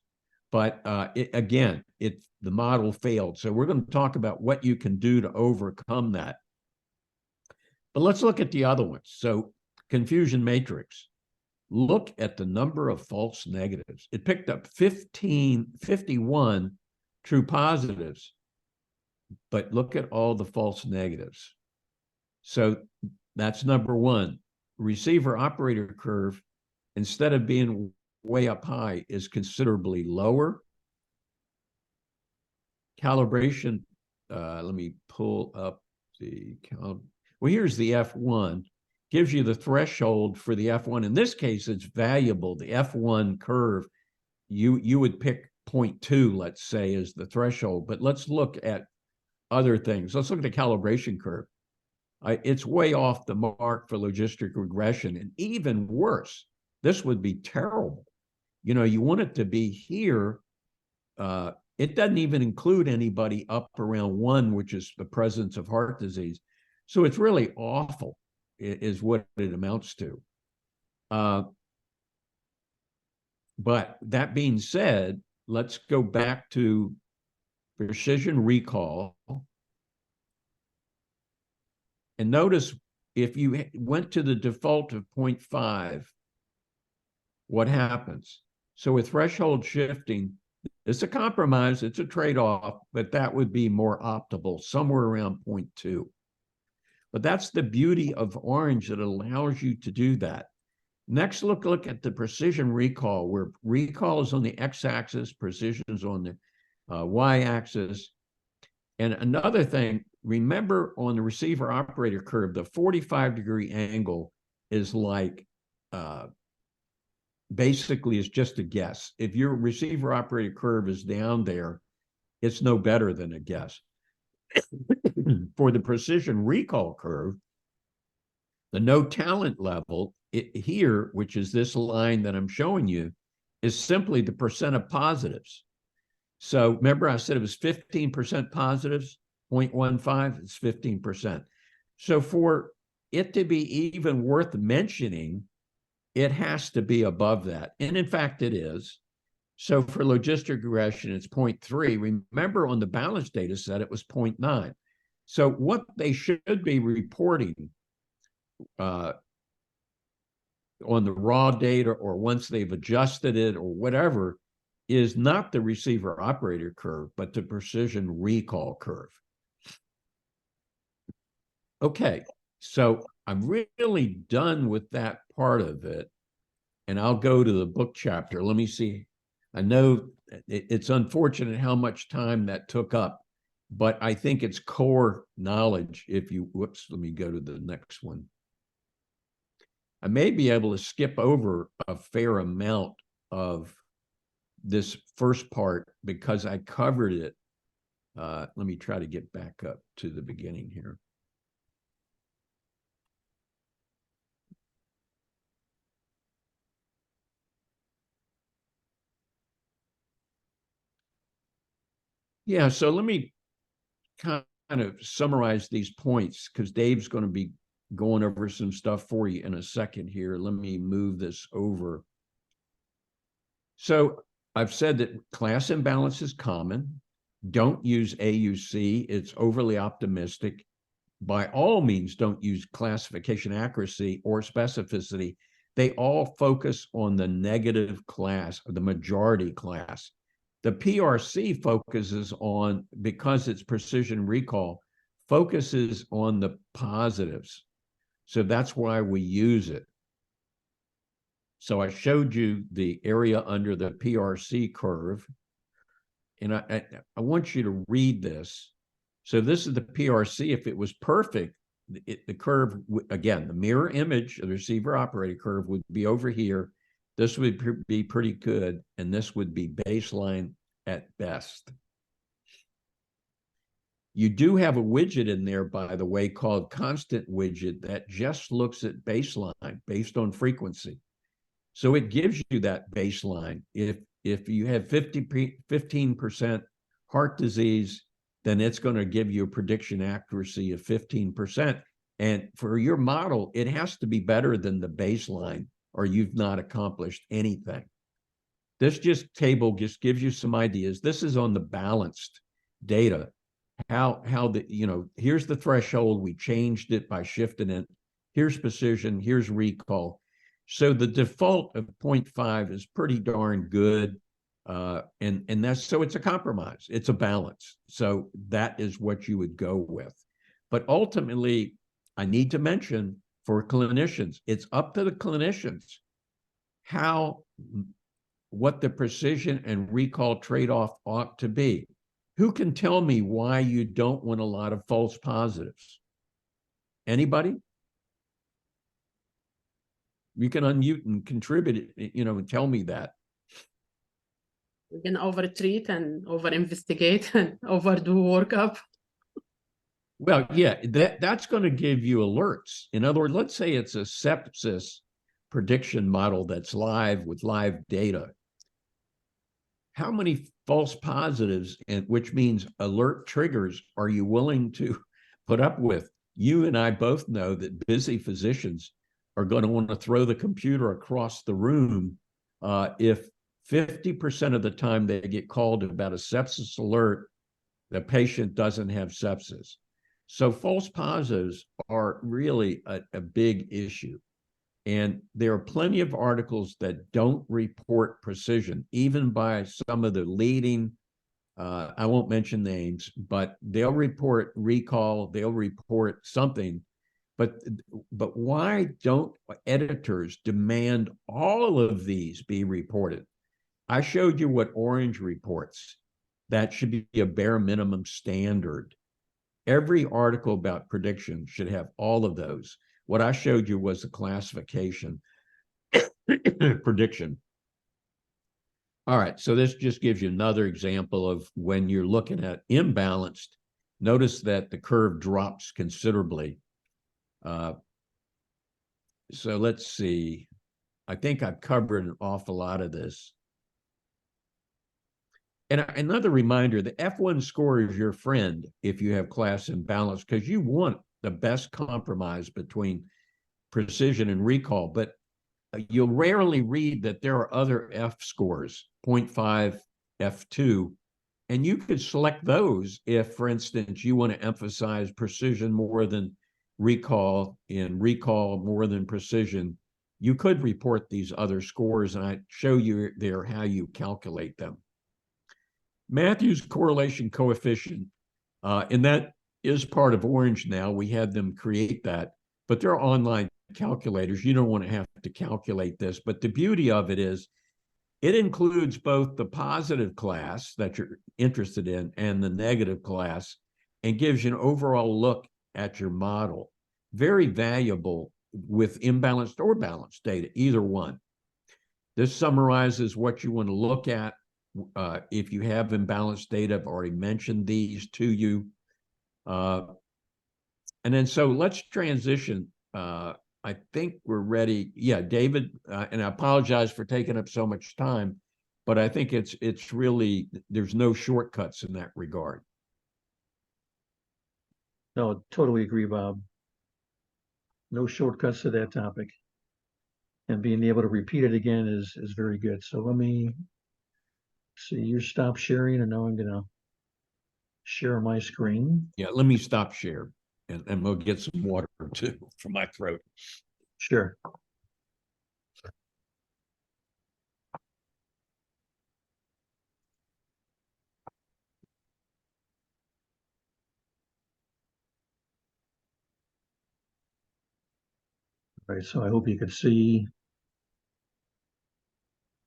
but the model failed. So we're going to talk about what you can do to overcome that. But let's look at the other ones. So confusion matrix. Look at the number of false negatives. It picked up 51 true positives, but look at all the false negatives. So that's number one. Receiver operator curve, instead of being way up high, is considerably lower. Calibration, let me pull up the well, here's the F1. Gives you the threshold for the F1. In this case, it's valuable. The F1 curve, you would pick 0.2, let's say, as the threshold. But let's look at other things. Let's look at the calibration curve. It's way off the mark for logistic regression. And even worse, this would be terrible. You know, you want it to be here. It doesn't even include anybody up around 1, which is the presence of heart disease. So it's really awful, is what it amounts to. But that being said, let's go back to precision recall. And notice if you went to the default of 0.5, what happens? So with threshold shifting, it's a compromise, it's a trade-off, but that would be more optimal, somewhere around 0.2. But that's the beauty of Orange, that allows you to do that. Next, look at the precision recall, where recall is on the x-axis, precision is on the y-axis. And another thing, remember on the receiver operator curve, the 45-degree angle is like, basically is just a guess. If your receiver operator curve is down there, it's no better than a guess. For the precision recall curve, the no talent level here, which is this line that I'm showing you, is simply the percent of positives. So remember I said it was 15% positives, 0.15, it's 15%. So for it to be even worth mentioning, it has to be above that. And in fact, it is. So for logistic regression, it's 0.3. Remember on the balanced data set, it was 0.9. So what they should be reporting on the raw data, or once they've adjusted it or whatever, is not the receiver operator curve, but the precision recall curve. Okay, so I'm really done with that part of it, and I'll go to the book chapter. Let me see. I know it's unfortunate how much time that took up, but I think it's core knowledge. If you, whoops, let me go to the next one. I may be able to skip over a fair amount of this first part because I covered it. Let me try to get back up to the beginning here. Yeah, so let me kind of summarize these points because Dave's going to be going over some stuff for you in a second here. Let me move this over. So I've said that class imbalance is common. Don't use AUC. It's overly optimistic. By all means, don't use classification accuracy or specificity. They all focus on the negative class, or the majority class. The PRC focuses on, because it's precision recall, focuses on the positives. So that's why we use it. So I showed you the area under the PRC curve. And I want you to read this. So this is the PRC. If it was perfect, the curve, again, the mirror image of the receiver operator curve would be over here. This would be pretty good, and this would be baseline at best. You do have a widget in there, by the way, called constant widget that just looks at baseline based on frequency. So it gives you that baseline. If you have 15% heart disease, then it's going to give you a prediction accuracy of 15%. And for your model, it has to be better than the baseline, or you've not accomplished anything. This table just gives you some ideas. This is on the balanced data. How here's the threshold. We changed it by shifting it. Here's precision. Here's recall. So the default of 0.5 is pretty darn good. And that's, so it's a compromise. It's a balance. So that is what you would go with. But ultimately, I need to mention, for clinicians, it's up to the clinicians what the precision and recall trade-off ought to be. Who can tell me why you don't want a lot of false positives? Anybody? You can unmute and contribute, and tell me that. We can over-treat and over-investigate and overdo workup. Well, yeah, that's going to give you alerts. In other words, let's say it's a sepsis prediction model that's live with live data. How many false positives, and which means alert triggers, are you willing to put up with? You and I both know that busy physicians are going to want to throw the computer across the room if 50% of the time they get called about a sepsis alert, the patient doesn't have sepsis. So false positives are really a big issue. And there are plenty of articles that don't report precision, even by some of the leading, I won't mention names, but they'll report recall, they'll report something. But why don't editors demand all of these be reported? I showed you what Orange reports. That should be a bare minimum standard. Every article about prediction should have all of those. What I showed you was the classification prediction. All right, so this just gives you another example of when you're looking at imbalanced. Notice that the curve drops considerably. So let's see. I think I've covered an awful lot of this. And another reminder, the F1 score is your friend if you have class imbalance, because you want the best compromise between precision and recall. But you'll rarely read that there are other F scores, 0.5, F2, and you could select those if, for instance, you want to emphasize precision more than recall and recall more than precision. You could report these other scores, and I show you there how you calculate them. Matthew's correlation coefficient, and that is part of Orange now. We had them create that, but there are online calculators. You don't want to have to calculate this, but the beauty of it is it includes both the positive class that you're interested in and the negative class, and gives you an overall look at your model. Very valuable with imbalanced or balanced data, either one. This summarizes what you want to look at If you have imbalanced data, I've already mentioned these to you. And then so let's transition. I think we're ready. Yeah, David, and I apologize for taking up so much time, but I think it's really, there's no shortcuts in that regard. No, totally agree, Bob. No shortcuts to that topic. And being able to repeat it again is very good. So let me see, you stop sharing, and now I'm gonna share my screen. Yeah, let me stop share and we'll get some water too for my throat. Sure. All right, so I hope you can see.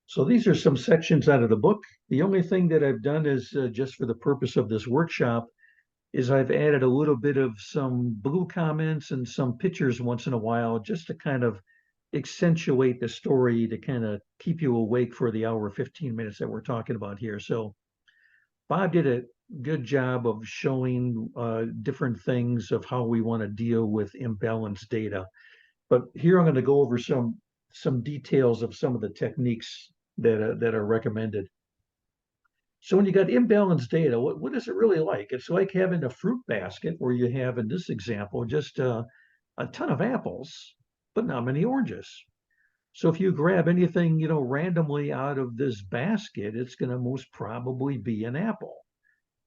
So these are some sections out of the book. The only thing that I've done is just for the purpose of this workshop is I've added a little bit of some blue comments and some pictures once in a while, just to kind of accentuate the story, to kind of keep you awake for the hour 15 minutes that we're talking about here. So Bob did a good job of showing different things of how we want to deal with imbalanced data. But here I'm going to go over some details of some of the techniques that are recommended. So when you got imbalanced data, what is it really like? It's like having a fruit basket where you have, in this example, just a ton of apples, but not many oranges. So if you grab anything, randomly out of this basket, it's going to most probably be an apple.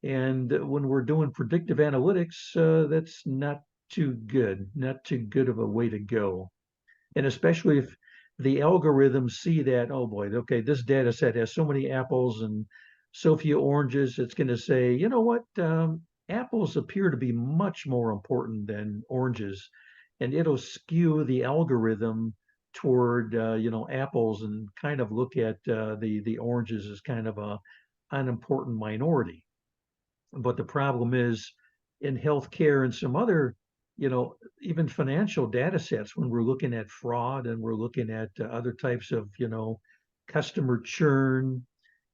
And when we're doing predictive analytics, that's not too good, not too good of a way to go. And especially if the algorithms see that, oh boy, okay, this data set has so many apples and so few oranges, it's going to say, you know what, apples appear to be much more important than oranges. And it'll skew the algorithm toward, apples, and kind of look at the oranges as kind of a unimportant minority. But the problem is in healthcare and some other, even financial data sets, when we're looking at fraud and we're looking at other types of, customer churn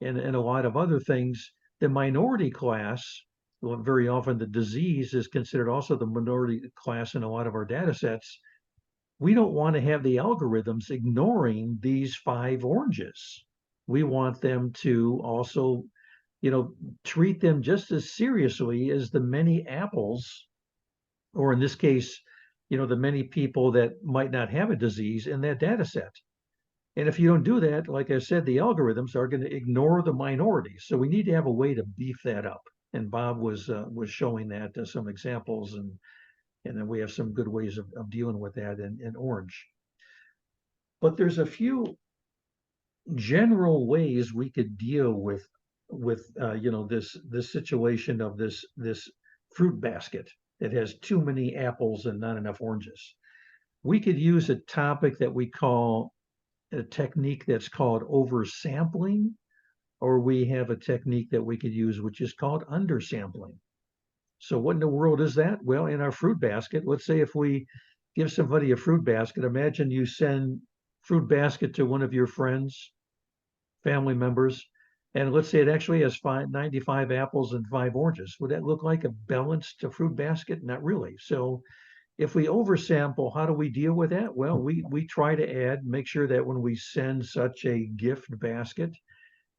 and a lot of other things, the minority class, well, very often the disease is considered also the minority class in a lot of our data sets. We don't want to have the algorithms ignoring these 5 oranges. We want them to also treat them just as seriously as the many apples, or in this case, the many people that might not have a disease in that data set. And if you don't do that, like I said, the algorithms are going to ignore the minority. So we need to have a way to beef that up. And Bob was showing that some examples, and then we have some good ways of dealing with that in Orange. But there's a few general ways we could deal with this situation of this fruit basket that has too many apples and not enough oranges. We could use a topic that we call a technique that's called oversampling, or we have a technique that we could use which is called undersampling. So what in the world is that? Well, in our fruit basket, let's say if we give somebody a fruit basket, imagine you send fruit basket to one of your friends, family members, and let's say it actually has 95 apples and 5 oranges. Would that look like a balanced fruit basket? Not really. So if we oversample, how do we deal with that? Well, we try to make sure that when we send such a gift basket,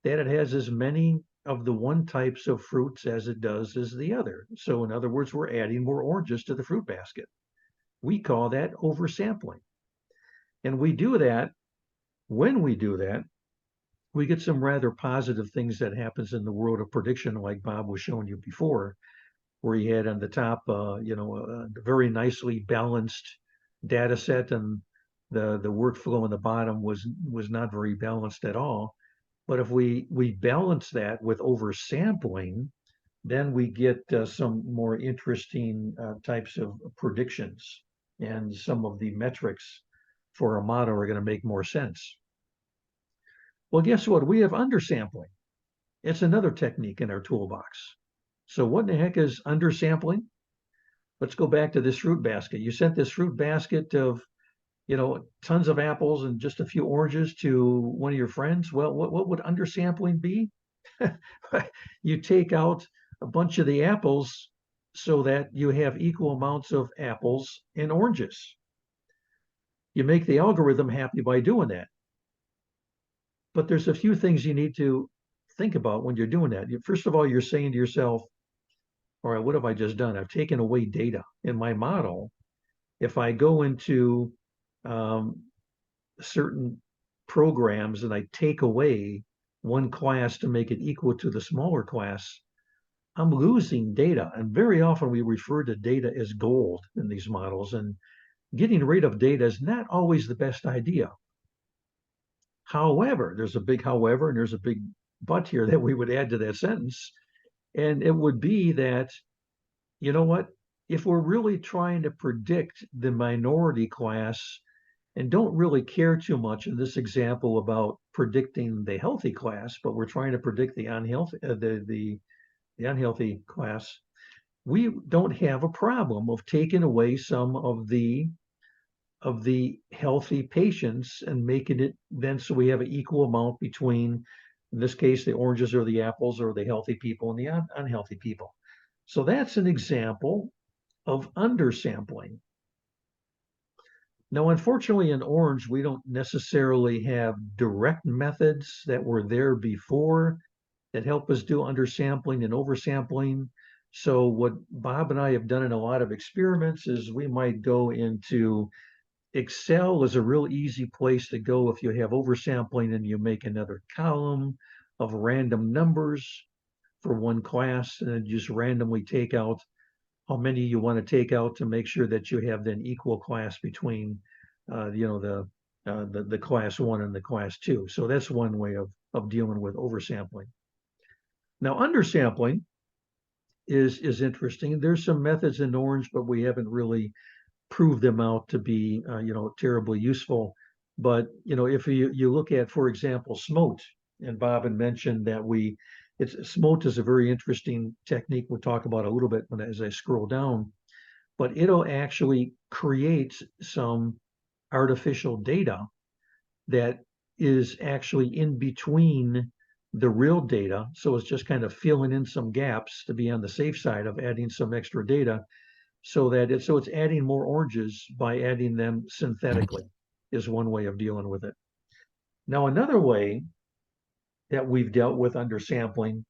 that it has as many of the one types of fruits as it does as the other. So in other words, we're adding more oranges to the fruit basket. We call that oversampling. And we do that, when we do that, we get some rather positive things that happens in the world of prediction, like Bob was showing you before, where he had on the top, a very nicely balanced data set, and the workflow on the bottom was not very balanced at all. But if we balance that with oversampling, then we get some more interesting types of predictions, and some of the metrics for a model are going to make more sense. Well, guess what? We have undersampling. It's another technique in our toolbox. So what in the heck is undersampling? Let's go back to this fruit basket. You sent this fruit basket of, tons of apples and just a few oranges to one of your friends. Well, what would undersampling be? You take out a bunch of the apples so that you have equal amounts of apples and oranges. You make the algorithm happy by doing that. But there's a few things you need to think about when you're doing that. First of all, you're saying to yourself, all right, what have I just done? I've taken away data in my model. If I go into certain programs and I take away one class to make it equal to the smaller class, I'm losing data. And very often we refer to data as gold in these models. And getting rid of data is not always the best idea. However, there's a big however, and there's a big but here that we would add to that sentence. And it would be that, you know what, if we're really trying to predict the minority class and don't really care too much in this example about predicting the healthy class, but we're trying to predict the unhealthy, the unhealthy class, we don't have a problem of taking away some of the healthy patients and making it then so we have an equal amount between, in this case, the oranges or the apples or the healthy people and the unhealthy people. So that's an example of undersampling. Now, unfortunately, in Orange, we don't necessarily have direct methods that were there before that help us do undersampling and oversampling. So what Bob and I have done in a lot of experiments is we might go into Excel is a real easy place to go if you have oversampling and you make another column of random numbers for one class and just randomly take out how many you want to take out to make sure that you have then equal class between the class 1 and the class 2. So that's one way of dealing with oversampling. Now undersampling is interesting. There's some methods in Orange, but we haven't really proved them out to be terribly useful. But if you look at, for example, SMOTE, and Bob had mentioned that SMOTE is a very interesting technique we'll talk about a little bit as I scroll down, but it'll actually create some artificial data that is actually in between the real data. So it's just kind of filling in some gaps to be on the safe side of adding some extra data so it's adding more oranges by adding them synthetically is one way of dealing with it. Now, another way that we've dealt with undersampling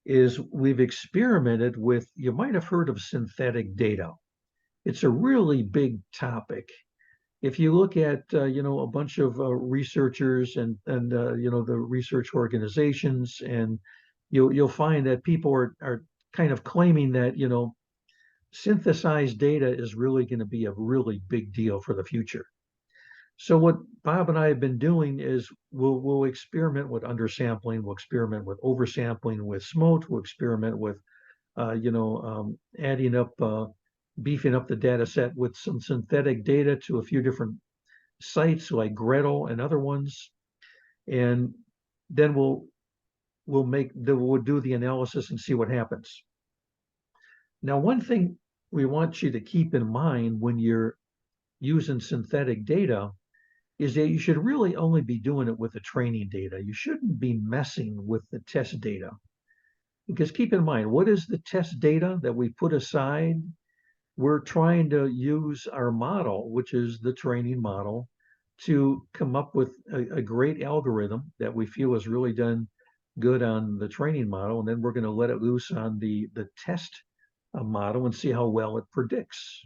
is we've experimented with, you might have heard of synthetic data. It's a really big topic. If you look at, a bunch of researchers and the research organizations, and you'll find that people are kind of claiming that, synthesized data is really going to be a really big deal for the future. So what Bob and I have been doing is we'll experiment with undersampling, we'll experiment with oversampling with SMOTE, we'll experiment with adding up, beefing up the data set with some synthetic data to a few different sites like Gretel and other ones, and then we'll do the analysis and see what happens. Now, one thing we want you to keep in mind when you're using synthetic data is that you should really only be doing it with the training data. You shouldn't be messing with the test data. Because keep in mind, what is the test data that we put aside? We're trying to use our model, which is the training model, to come up with a great algorithm that we feel has really done good on the training model. And then we're going to let it loose on the test model and see how well it predicts.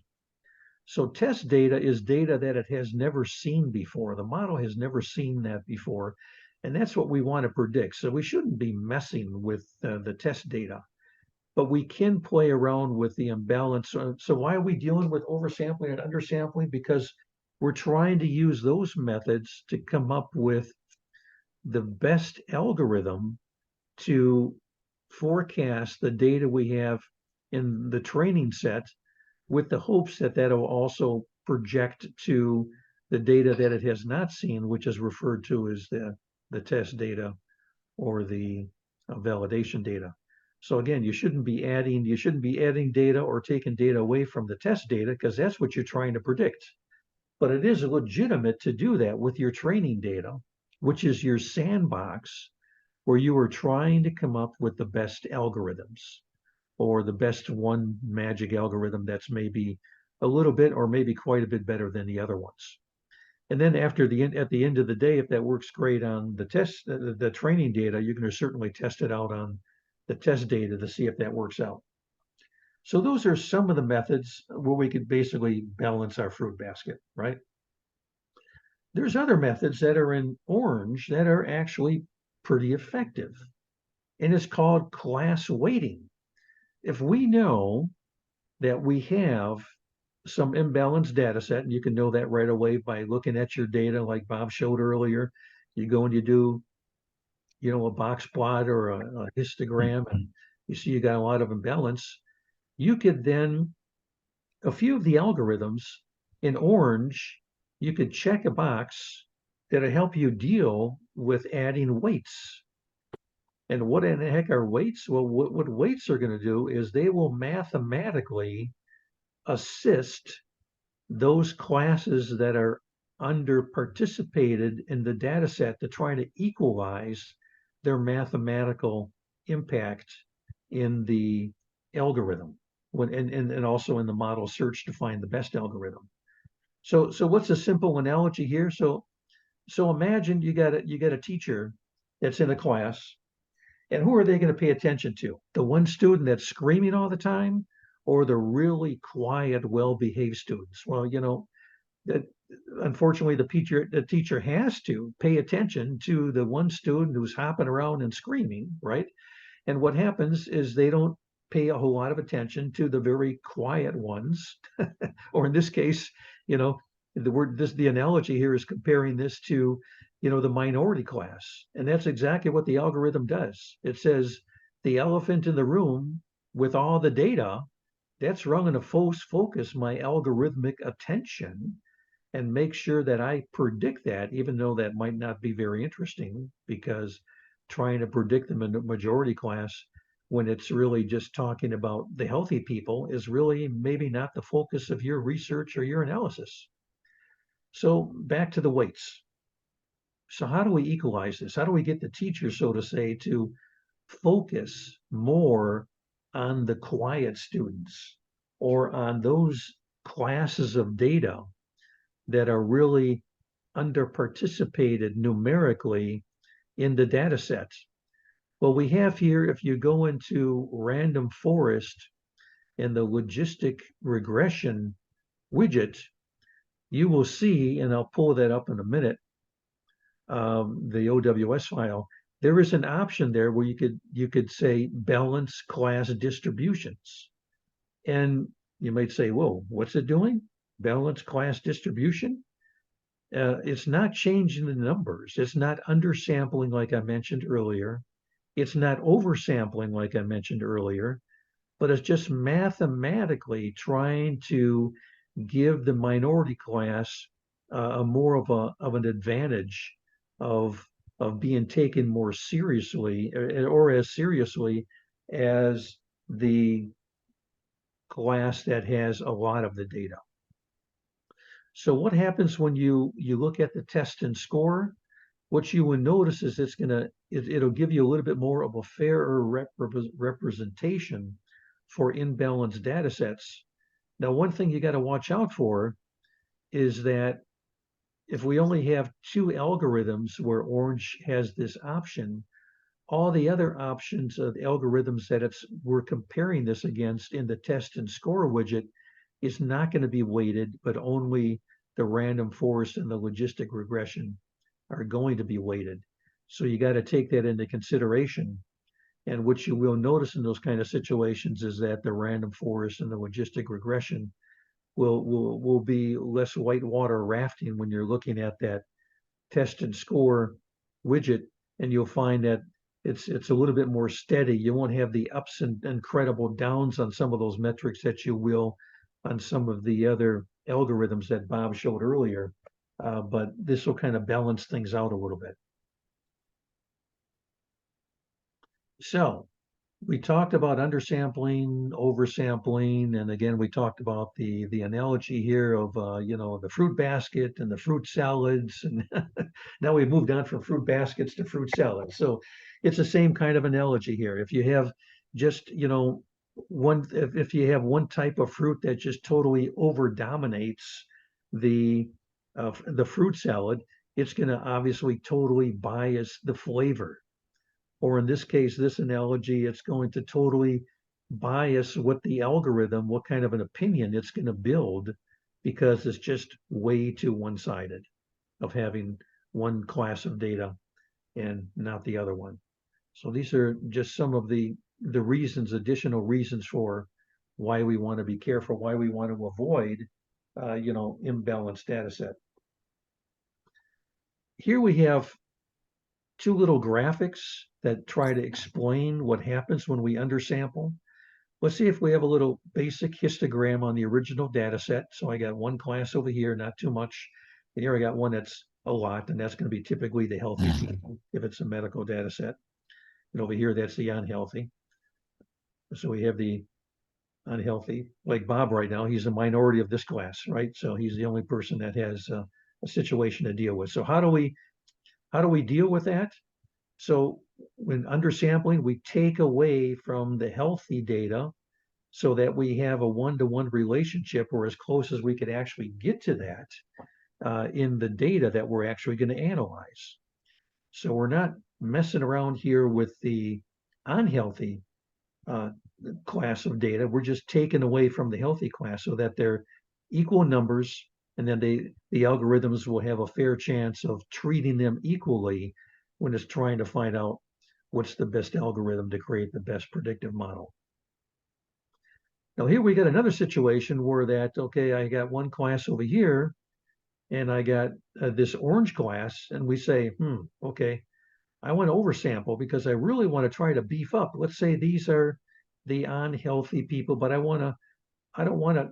So test data is data that it has never seen before. The model has never seen that before. And that's what we want to predict. So we shouldn't be messing with the test data, but we can play around with the imbalance. So why are we dealing with oversampling and undersampling? Because we're trying to use those methods to come up with the best algorithm to forecast the data we have in the training set, with the hopes that that'll also project to the data that it has not seen, which is referred to as the test data or the validation data. So again, you shouldn't be adding data or taking data away from the test data, because that's what you're trying to predict. But it is legitimate to do that with your training data, which is your sandbox, where you are trying to come up with the best algorithms or the best one magic algorithm that's maybe a little bit or maybe quite a bit better than the other ones. And then at the end of the day, if that works great on the test, the training data, you can certainly test it out on the test data to see if that works out. So those are some of the methods where we could basically balance our fruit basket, right? There's other methods that are in orange that are actually pretty effective. And it's called class weighting. If we know that we have some imbalanced data set, and you can know that right away by looking at your data, like Bob showed earlier. You go and you do, a box plot or a histogram, and you see you got a lot of imbalance. You could then, a few of the algorithms in orange, you could check a box that'll help you deal with adding weights. And what in the heck are weights? Well, what weights are going to do is they will mathematically assist those classes that are under participated in the data set to try to equalize their mathematical impact in the algorithm and also in the model search to find the best algorithm. So what's a simple analogy here? So imagine you got a teacher that's in a class, and who are they going to pay attention to? The one student that's screaming all the time, or the really quiet, well-behaved students? Well, that unfortunately the teacher has to pay attention to the one student who's hopping around and screaming, right? And what happens is they don't pay a whole lot of attention to the very quiet ones, or in this case, the analogy here is comparing this to, the minority class, and that's exactly what the algorithm does. It says the elephant in the room with all the data, that's wrong going to focus my algorithmic attention and make sure that I predict that, even though that might not be very interesting, because trying to predict the majority class when it's really just talking about the healthy people is really maybe not the focus of your research or your analysis. So back to the weights. So how do we equalize this? How do we get the teacher, so to say, to focus more on the quiet students or on those classes of data that are really under-participated numerically in the data sets? Well, we have here, if you go into random forest in the logistic regression widget, you will see, and I'll pull that up in a minute, the OWS file, there is an option there where you could say balance class distributions. And you might say, whoa, what's it doing? Balance class distribution? It's not changing the numbers. It's not undersampling like I mentioned earlier. It's not oversampling like I mentioned earlier, but it's just mathematically trying to give the minority class a more of an advantage of being taken more seriously or as seriously as the class that has a lot of the data. So what happens when you look at the test and score? What you will notice is it'll give you a little bit more of a fairer representation for imbalanced data sets. Now, one thing you got to watch out for is that if we only have two algorithms where orange has this option, all the other options of the algorithms that we're comparing this against in the test and score widget is not going to be weighted, but only the random forest and the logistic regression are going to be weighted. So you got to take that into consideration. And what you will notice in those kind of situations is that the random forest and the logistic regression will be less whitewater rafting when you're looking at that test and score widget, and you'll find that it's a little bit more steady. You won't have the ups and incredible downs on some of those metrics that you will on some of the other algorithms that Bob showed earlier. But this will kind of balance things out a little bit. So we talked about undersampling, oversampling, and again, we talked about the analogy here of you know, the fruit basket and the fruit salads, and now we've moved on from fruit baskets to fruit salads. So it's the same kind of analogy here. If you have just, you know, if you have one type of fruit that just totally over dominates the fruit salad, it's going to obviously totally bias the flavor. Or in this case, this analogy, it's going to totally bias what the algorithm, what kind of an opinion it's going to build, because it's just way too one-sided of having one class of data and not the other one. So these are just some of the reasons, additional reasons for why we want to be careful, why we want to avoid, you know, imbalanced data set. Here we have two little graphics that try to explain what happens when we undersample. Let's see if we have a little basic histogram on the original data set. So I got one class over here, not too much. And here I got one that's a lot, and that's going to be typically the healthy people if it's a medical data set. And over here, that's the unhealthy. So we have the unhealthy, like Bob right now, he's a minority of this class, right? So he's the only person that has a situation to deal with. So how do we deal with that? So when undersampling, we take away from the healthy data so that we have a one-to-one relationship, or as close as we could actually get to that in the data that we're actually going to analyze. So we're not messing around here with the unhealthy class of data. We're just taking away from the healthy class so that they're equal numbers, and then the algorithms will have a fair chance of treating them equally when it's trying to find out what's the best algorithm to create the best predictive model. Now here we got another situation where that, okay, I got one class over here and I got this orange class, and we say, okay, I want to oversample because I really want to try to beef up. Let's say these are the unhealthy people, but I don't want to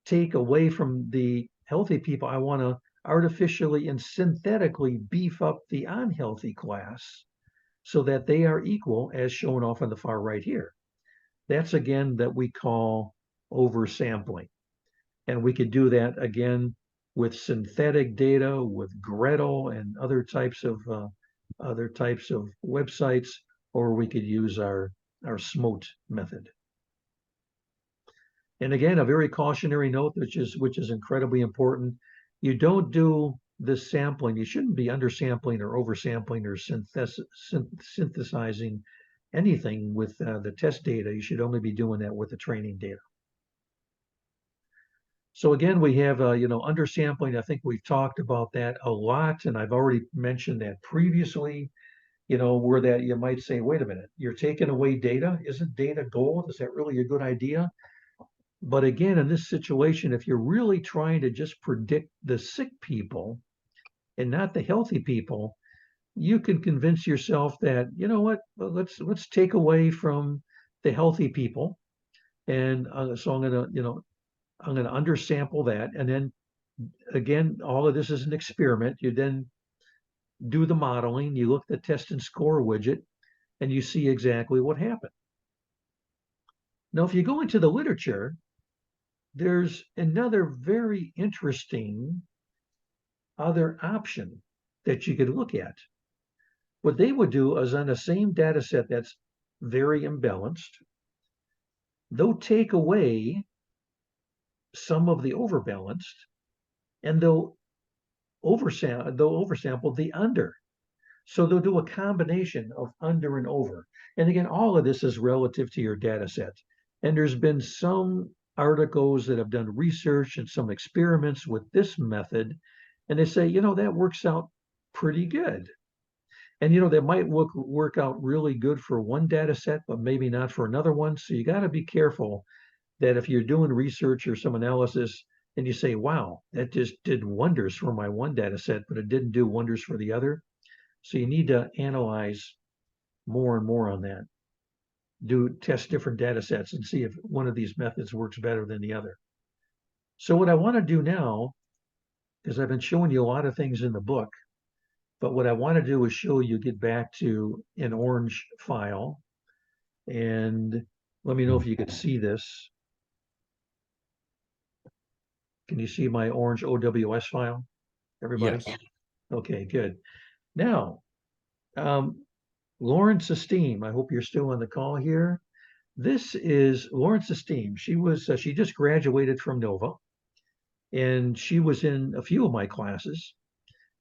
take away from the healthy people. I want to artificially and synthetically beef up the unhealthy class so that they are equal, as shown off on the far right here. That's again that we call oversampling. And we could do that again with synthetic data, with Gretel and other types of websites, or we could use our SMOT method. And again, a very cautionary note, which is incredibly important. You don't do this sampling. You shouldn't be undersampling or oversampling or synthesizing anything with the test data. You should only be doing that with the training data. So again, we have undersampling. I think we've talked about that a lot, and I've already mentioned that previously. Where that you might say, wait a minute, you're taking away data. Isn't data gold? Is that really a good idea? But again, in this situation, if you're really trying to just predict the sick people and not the healthy people, you can convince yourself that, you know what, well, let's take away from the healthy people. And so I'm going to undersample that. And then again, all of this is an experiment. You then do the modeling, you look at the test and score widget, and you see exactly what happened. Now, if you go into the literature, there's another very interesting other option that you could look at. What they would do is on the same data set that's very imbalanced, they'll take away some of the overbalanced, and they'll oversample the under. So they'll do a combination of under and over. And again, all of this is relative to your data set. And there's been some articles that have done research and some experiments with this method, and they say, that works out pretty good. And that might work out really good for one data set, but maybe not for another one. So you got to be careful that if you're doing research or some analysis and you say, wow, that just did wonders for my one data set, but it didn't do wonders for the other. So you need to analyze more and more on that. Test different data sets and see if one of these methods works better than the other. So what I want to do now is I've been showing you a lot of things in the book, but what I want to do is show you, get back to an orange file. And let me know if you can see this. Can you see my orange OWS file, everybody? Yes. Okay, good. Now, Lawrence Esteem, I hope you're still on the call here. This is Lawrence Esteem. She just graduated from Nova, and she was in a few of my classes.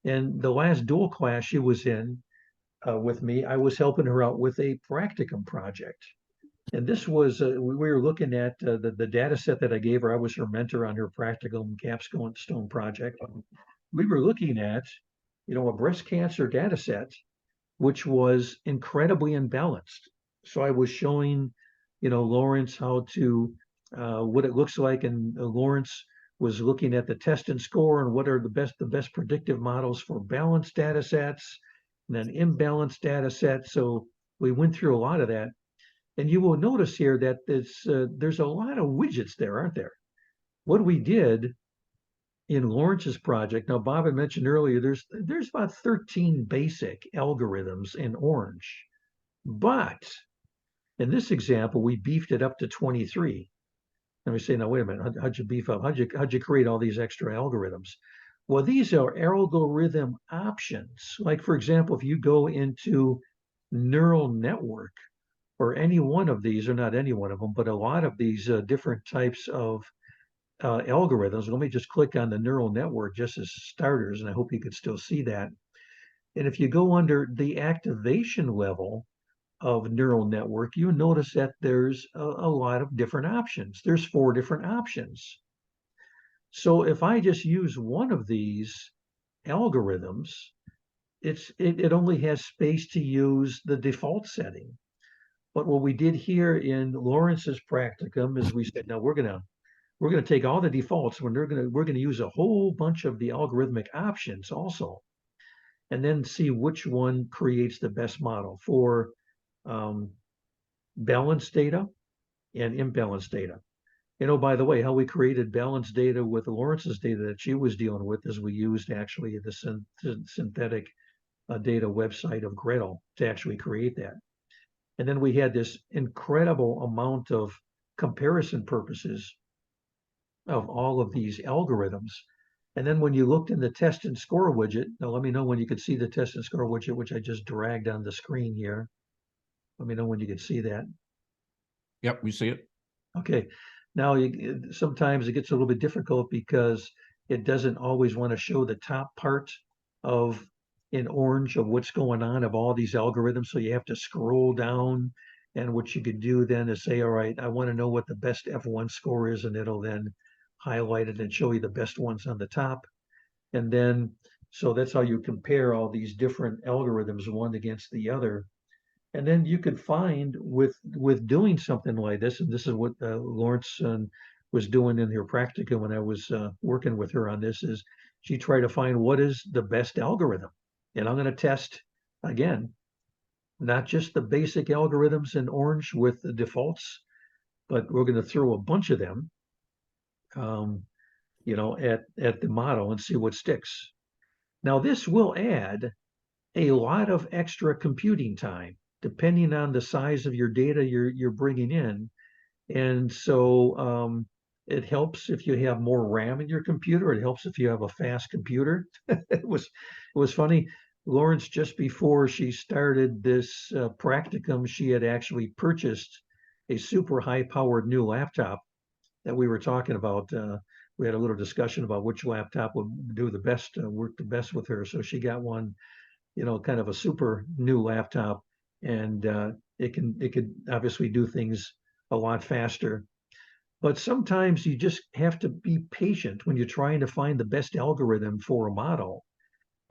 And the last dual class she was in with me, I was helping her out with a practicum project. And this was, we were looking at the data set that I gave her. I was her mentor on her practicum capstone project. We were looking at, a breast cancer data set, which was incredibly imbalanced. So I was showing, Lawrence how to, what it looks like. And Lawrence was looking at the test and score and what are the best predictive models for balanced data sets and then imbalanced data sets. So we went through a lot of that. And you will notice here that there's a lot of widgets there, aren't there? What we did in Lawrence's project, now Bob had mentioned earlier, there's about 13 basic algorithms in Orange, but in this example, we beefed it up to 23. And we say, now wait a minute, how'd you beef up? How'd you create all these extra algorithms? Well, these are algorithm options. Like for example, if you go into neural network, or any one of these, or not any one of them, but a lot of these different types of algorithms. Let me just click on the neural network just as starters, and I hope you could still see that. And if you go under the activation level of neural network, you notice that there's a lot of different options. There's 4 different options. So if I just use one of these algorithms, it only has space to use the default setting. But what we did here in Lawrence's practicum is we said, now we're gonna take all the defaults when we're gonna use a whole bunch of the algorithmic options also, and then see which one creates the best model for balanced data and imbalanced data. By the way, how we created balanced data with Lawrence's data that she was dealing with is we used actually the synthetic data website of Gretel to actually create that. And then we had this incredible amount of comparison purposes of all of these algorithms. And then when you looked in the test and score widget, now let me know when you could see the test and score widget, which I just dragged on the screen here. Let me know when you could see that. Yep, we see it. Okay. Now, sometimes it gets a little bit difficult because it doesn't always want to show the top part of in orange of what's going on of all these algorithms. So you have to scroll down. And what you could do then is say, all right, I want to know what the best F1 score is, and it'll then highlight it and show you the best ones on the top. And then, so that's how you compare all these different algorithms one against the other. And then you could find with doing something like this, and this is what Lawrence was doing in her practicum when I was working with her on this, is she tried to find what is the best algorithm. And I'm going to test, again, not just the basic algorithms in orange with the defaults, but we're going to throw a bunch of them, at the model and see what sticks. Now, this will add a lot of extra computing time, depending on the size of your data you're bringing in. And so it helps if you have more RAM in your computer. It helps if you have a fast computer. It was funny. Lawrence, just before she started this practicum, she had actually purchased a super high-powered new laptop that we were talking about. We had a little discussion about which laptop would do the best, work the best with her. So she got one, kind of a super new laptop, and it could obviously do things a lot faster. But sometimes you just have to be patient when you're trying to find the best algorithm for a model.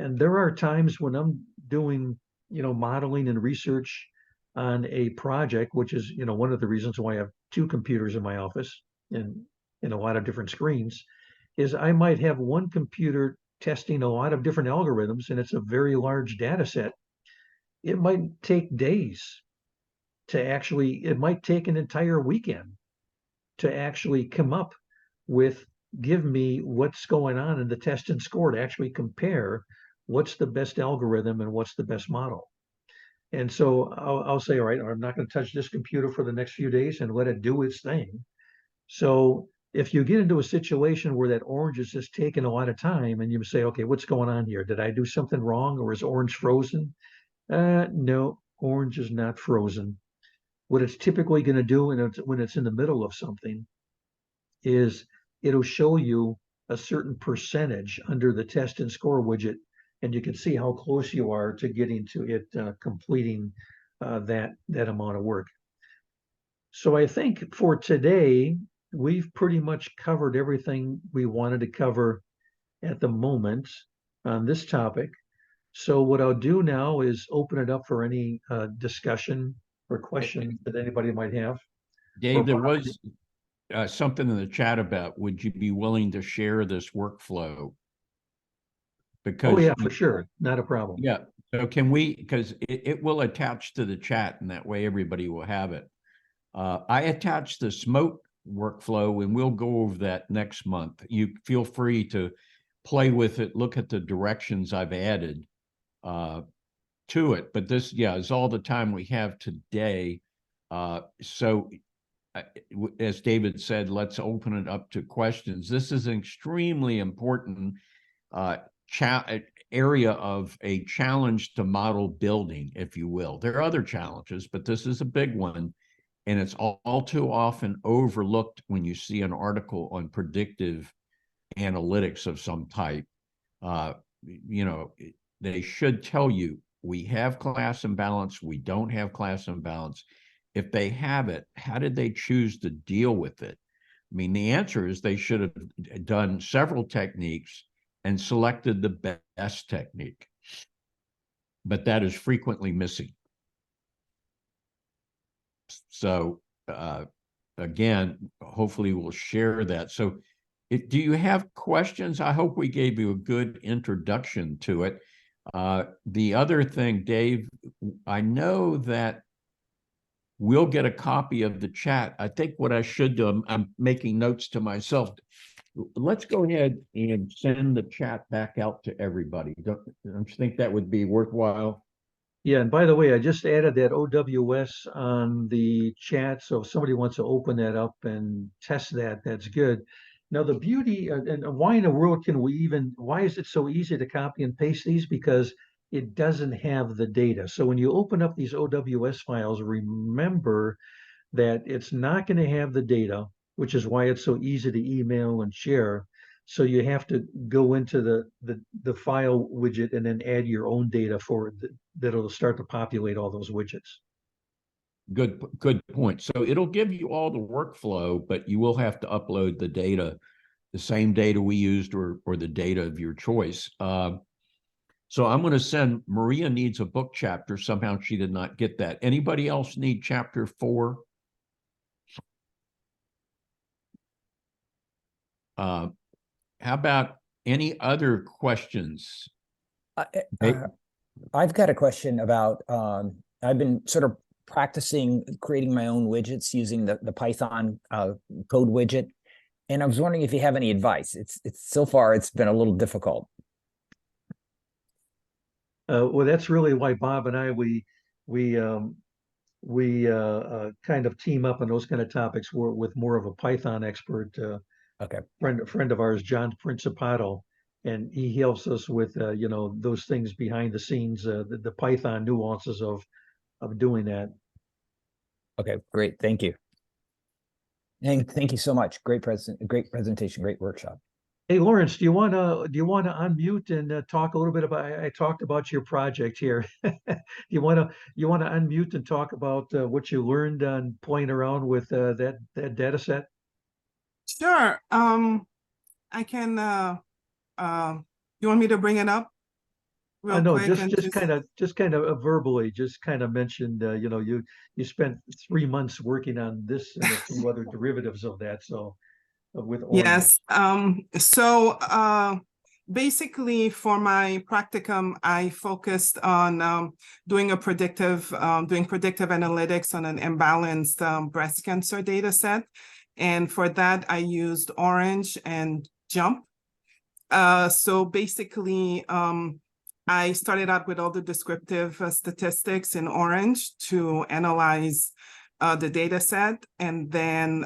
And there are times when I'm doing, modeling and research on a project, which is, one of the reasons why I have 2 computers in my office and a lot of different screens, is I might have one computer testing a lot of different algorithms, and it's a very large data set. It might take days it might take an entire weekend to actually come up with, give me what's going on in the test and score to actually compare what's the best algorithm and what's the best model. And so I'll say, all right, I'm not going to touch this computer for the next few days and let it do its thing. So if you get into a situation where that orange is just taking a lot of time and you say, okay, what's going on here? Did I do something wrong, or is orange frozen? No, orange is not frozen. What it's typically going to do when it's in the middle of something is it'll show you a certain percentage under the test and score widget, and you can see how close you are to getting to it completing that amount of work. So I think for today, we've pretty much covered everything we wanted to cover at the moment on this topic. So what I'll do now is open it up for any discussion or questions that anybody might have. Dave, there Bob. was something in the chat about, would you be willing to share this workflow? Because Oh, yeah, for sure. Not a problem. yeah. So can we, because it will attach to the chat, and that way everybody will have it. I attached the smoke workflow, and we'll go over that next month. You feel free to play with it, look at the directions I've added to it. But this, yeah, is all the time we have today. So as David said, let's open it up to questions. This is an extremely important area of a challenge to model building, if you will. There are other challenges, but this is a big one. And it's all too often overlooked when you see an article on predictive analytics of some type. You know, they should tell you, we have class imbalance, we don't have class imbalance. If they have it, how did they choose to deal with it? I mean, the answer is they should have done several techniques and selected the best technique. But that is frequently missing. So again, hopefully we'll share that. So do you have questions? I hope we gave you a good introduction to it. The other thing, Dave, I know that we'll get a copy of the chat. I think what I should do, I'm making notes to myself. Let's go ahead and send the chat back out to everybody. Don't you think that would be worthwhile? Yeah, and by the way, I just added that OWS on the chat. So if somebody wants to open that up and test that, that's good. Now, the beauty and why in the world why is it so easy to copy and paste these? Because it doesn't have the data. So when you open up these OWS files, remember that it's not going to have the data, which is why it's so easy to email and share. So you have to go into the file widget and then add your own data for it that'll start to populate all those widgets. Good point. So it'll give you all the workflow, but you will have to upload the data, the same data we used or the data of your choice. So I'm going to send, Maria needs a book chapter. Somehow she did not get that. Anybody else need chapter 4? How about any other questions? I've got a question about, I've been sort of practicing creating my own widgets using the Python code widget. And I was wondering if you have any advice. It's so far, it's been a little difficult. Well, that's really why Bob and I, we kind of team up on those kind of topics with more of a Python expert, Okay. friend of ours, John Principato, and he helps us with those things behind the scenes, the Python nuances of doing that. Okay, great. Thank you. And thank you so much. Great presentation, great workshop. Hey, Lawrence, do you want to unmute and talk a little bit about? I talked about your project here. you want to unmute and talk about what you learned on playing around with that data set? Sure. I can. You want me to bring it up real No, quick? just kind of verbally, just kind of mentioned. You spent 3 months working on this and a few other derivatives of that. So with orange. Yes. So basically, for my practicum, I focused on doing predictive analytics on an imbalanced breast cancer data set. And for that, I used Orange and Jump. So basically, I started out with all the descriptive statistics in orange to analyze the data set, and then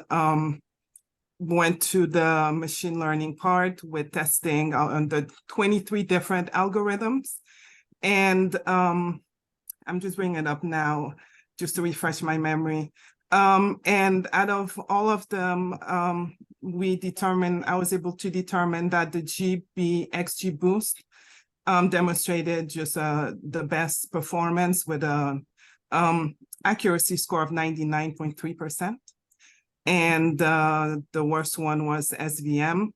went to the machine learning part with testing on the 23 different algorithms. And I'm just bringing it up now just to refresh my memory. And out of all of them, I was able to determine that the GBXG boost demonstrated just the best performance with a accuracy score of 99.3%. And the worst one was SVM.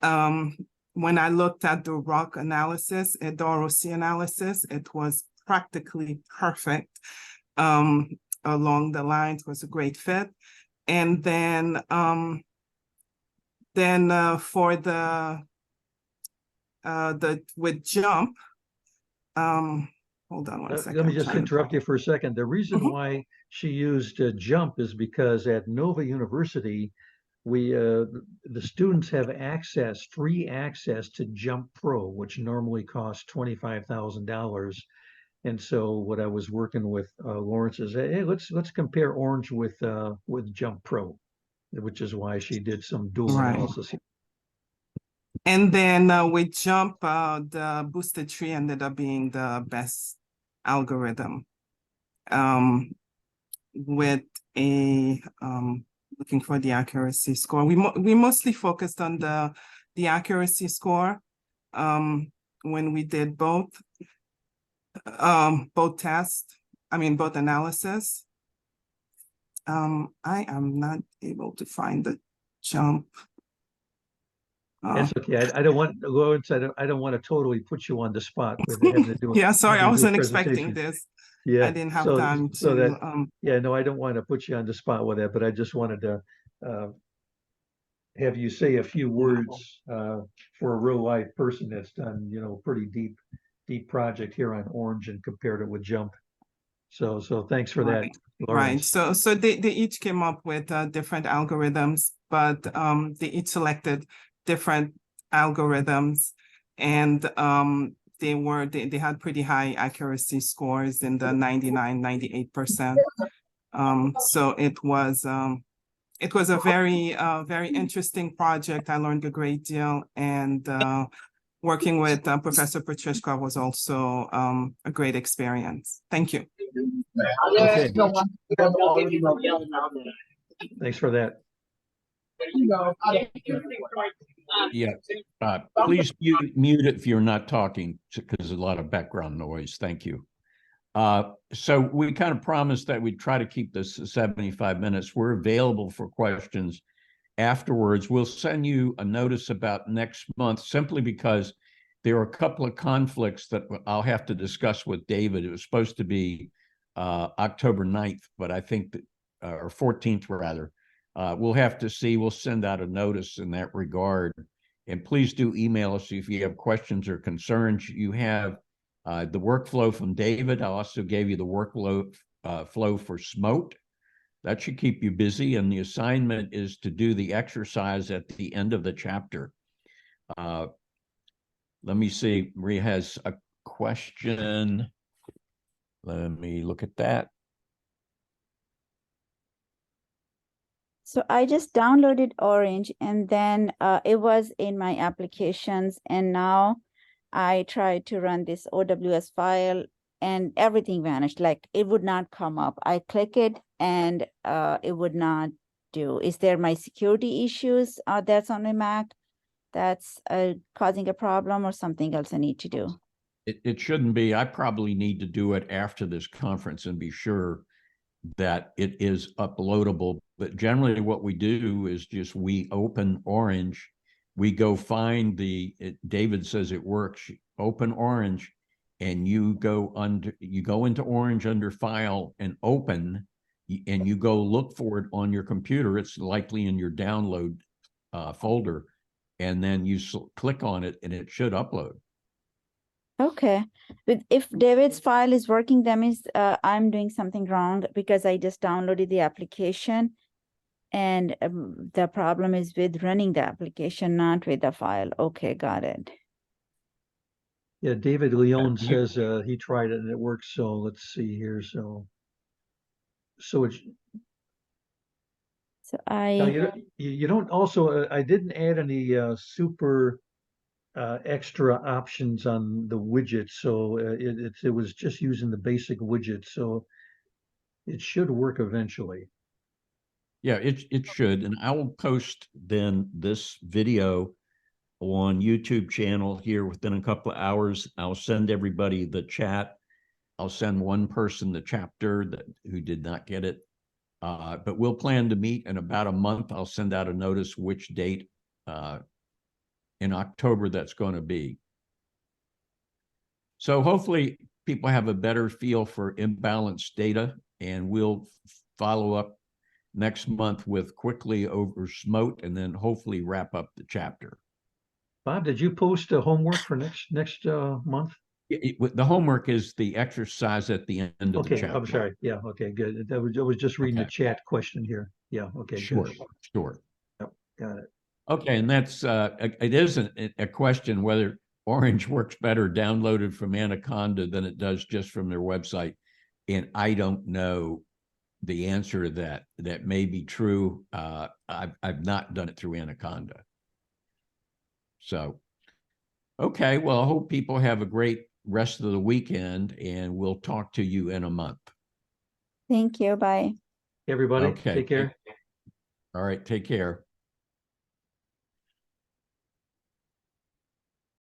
When I looked at the ROC analysis, the ROC analysis, it was practically perfect along the lines, was a great fit. And then for the with JUMP, hold on one second. Let me just interrupt you for a second. The reason Mhm. why she used JUMP is because at Nova University, the students have free access to JUMP Pro, which normally costs $25,000. And so what I was working with Lawrence is, hey, let's compare Orange with JUMP Pro, which is why she did some dual Right. analysis. And then with JUMP, the boosted tree ended up being the best algorithm with a looking for the accuracy score. We mostly focused on the accuracy score when we did both tests. I mean both analysis. I am not able to find the JUMP. It's okay. I don't want, Lawrence, I don't want to totally put you on the spot with having to do. Yeah, sorry, I having to do a wasn't expecting presentation. this. Yeah. I didn't have so time so to that yeah, no, I don't want to put you on the spot with that, but I just wanted to have you say a few words for a real life person that's done, pretty deep project here on Orange and compared it with JUMP. So thanks for that, Right. Lawrence. So they each came up with different algorithms, but they each selected different algorithms, and they had pretty high accuracy scores in the 99-98%. So it was a very interesting project. I learned a great deal, and working with Professor Petrushka was also a great experience. Thank you. Okay. Thanks for that. Yeah, please mute it if you're not talking, because there's a lot of background noise. Thank you. So we kind of promised that we'd try to keep this 75 minutes. We're available for questions afterwards. We'll send you a notice about next month, simply because there are a couple of conflicts that I'll have to discuss with David. It was supposed to be October 9th, but I think that, or 14th rather. We'll have to see. We'll send out a notice in that regard. And please do email us if you have questions or concerns. You have the workflow from David. I also gave you the workflow flow for SMOTE. That should keep you busy. And the assignment is to do the exercise at the end of the chapter. Let me see. Maria has a question. Let me look at that. So I just downloaded Orange, and then it was in my applications, and now I tried to run this OWS file and everything vanished. Like it would not come up. I click it and it would not do. Is there my security issues that's on my Mac that's causing a problem, or something else I need to do? It shouldn't be. I probably need to do it after this conference and be sure that it is uploadable. But generally what we do is just we open Orange, we go find David says it works, open Orange, and you go into Orange under File and Open, and you go look for it on your computer. It's likely in your download folder, and then you click on it and it should upload. Okay, but if David's file is working, that means I'm doing something wrong, because I just downloaded the application, and the problem is with running the application, not with the file. Okay, got it. Yeah, David Leone you- says he tried it and it works. So let's see here. So it's So now I, you don't also I didn't add any super extra options on the widget, so it was just using the basic widget, so it should work eventually. Yeah, it should. And I will post then this video on YouTube channel here within a couple of hours. I'll send everybody the chat. I'll send one person the chapter who did not get it. But we'll plan to meet in about a month. I'll send out a notice which date in October that's going to be. So hopefully people have a better feel for imbalanced data, and we'll follow up next month with quickly over SMOTE and then hopefully wrap up the chapter. Bob, did you post homework for next month? The homework is the exercise at the end of the Okay, chapter. I'm sorry. Yeah, okay, good. I was just reading the Okay. chat question here. Yeah, okay, Sure, good. sure. Yep, got it. Okay, and that's it is a question whether Orange works better downloaded from Anaconda than it does just from their website, and I don't know the answer to that. That may be true. I've not done it through Anaconda. So, okay, well, I hope people have a great rest of the weekend, and we'll talk to you in a month. thank you. Bye. Everybody, Okay. take care. All right, take care.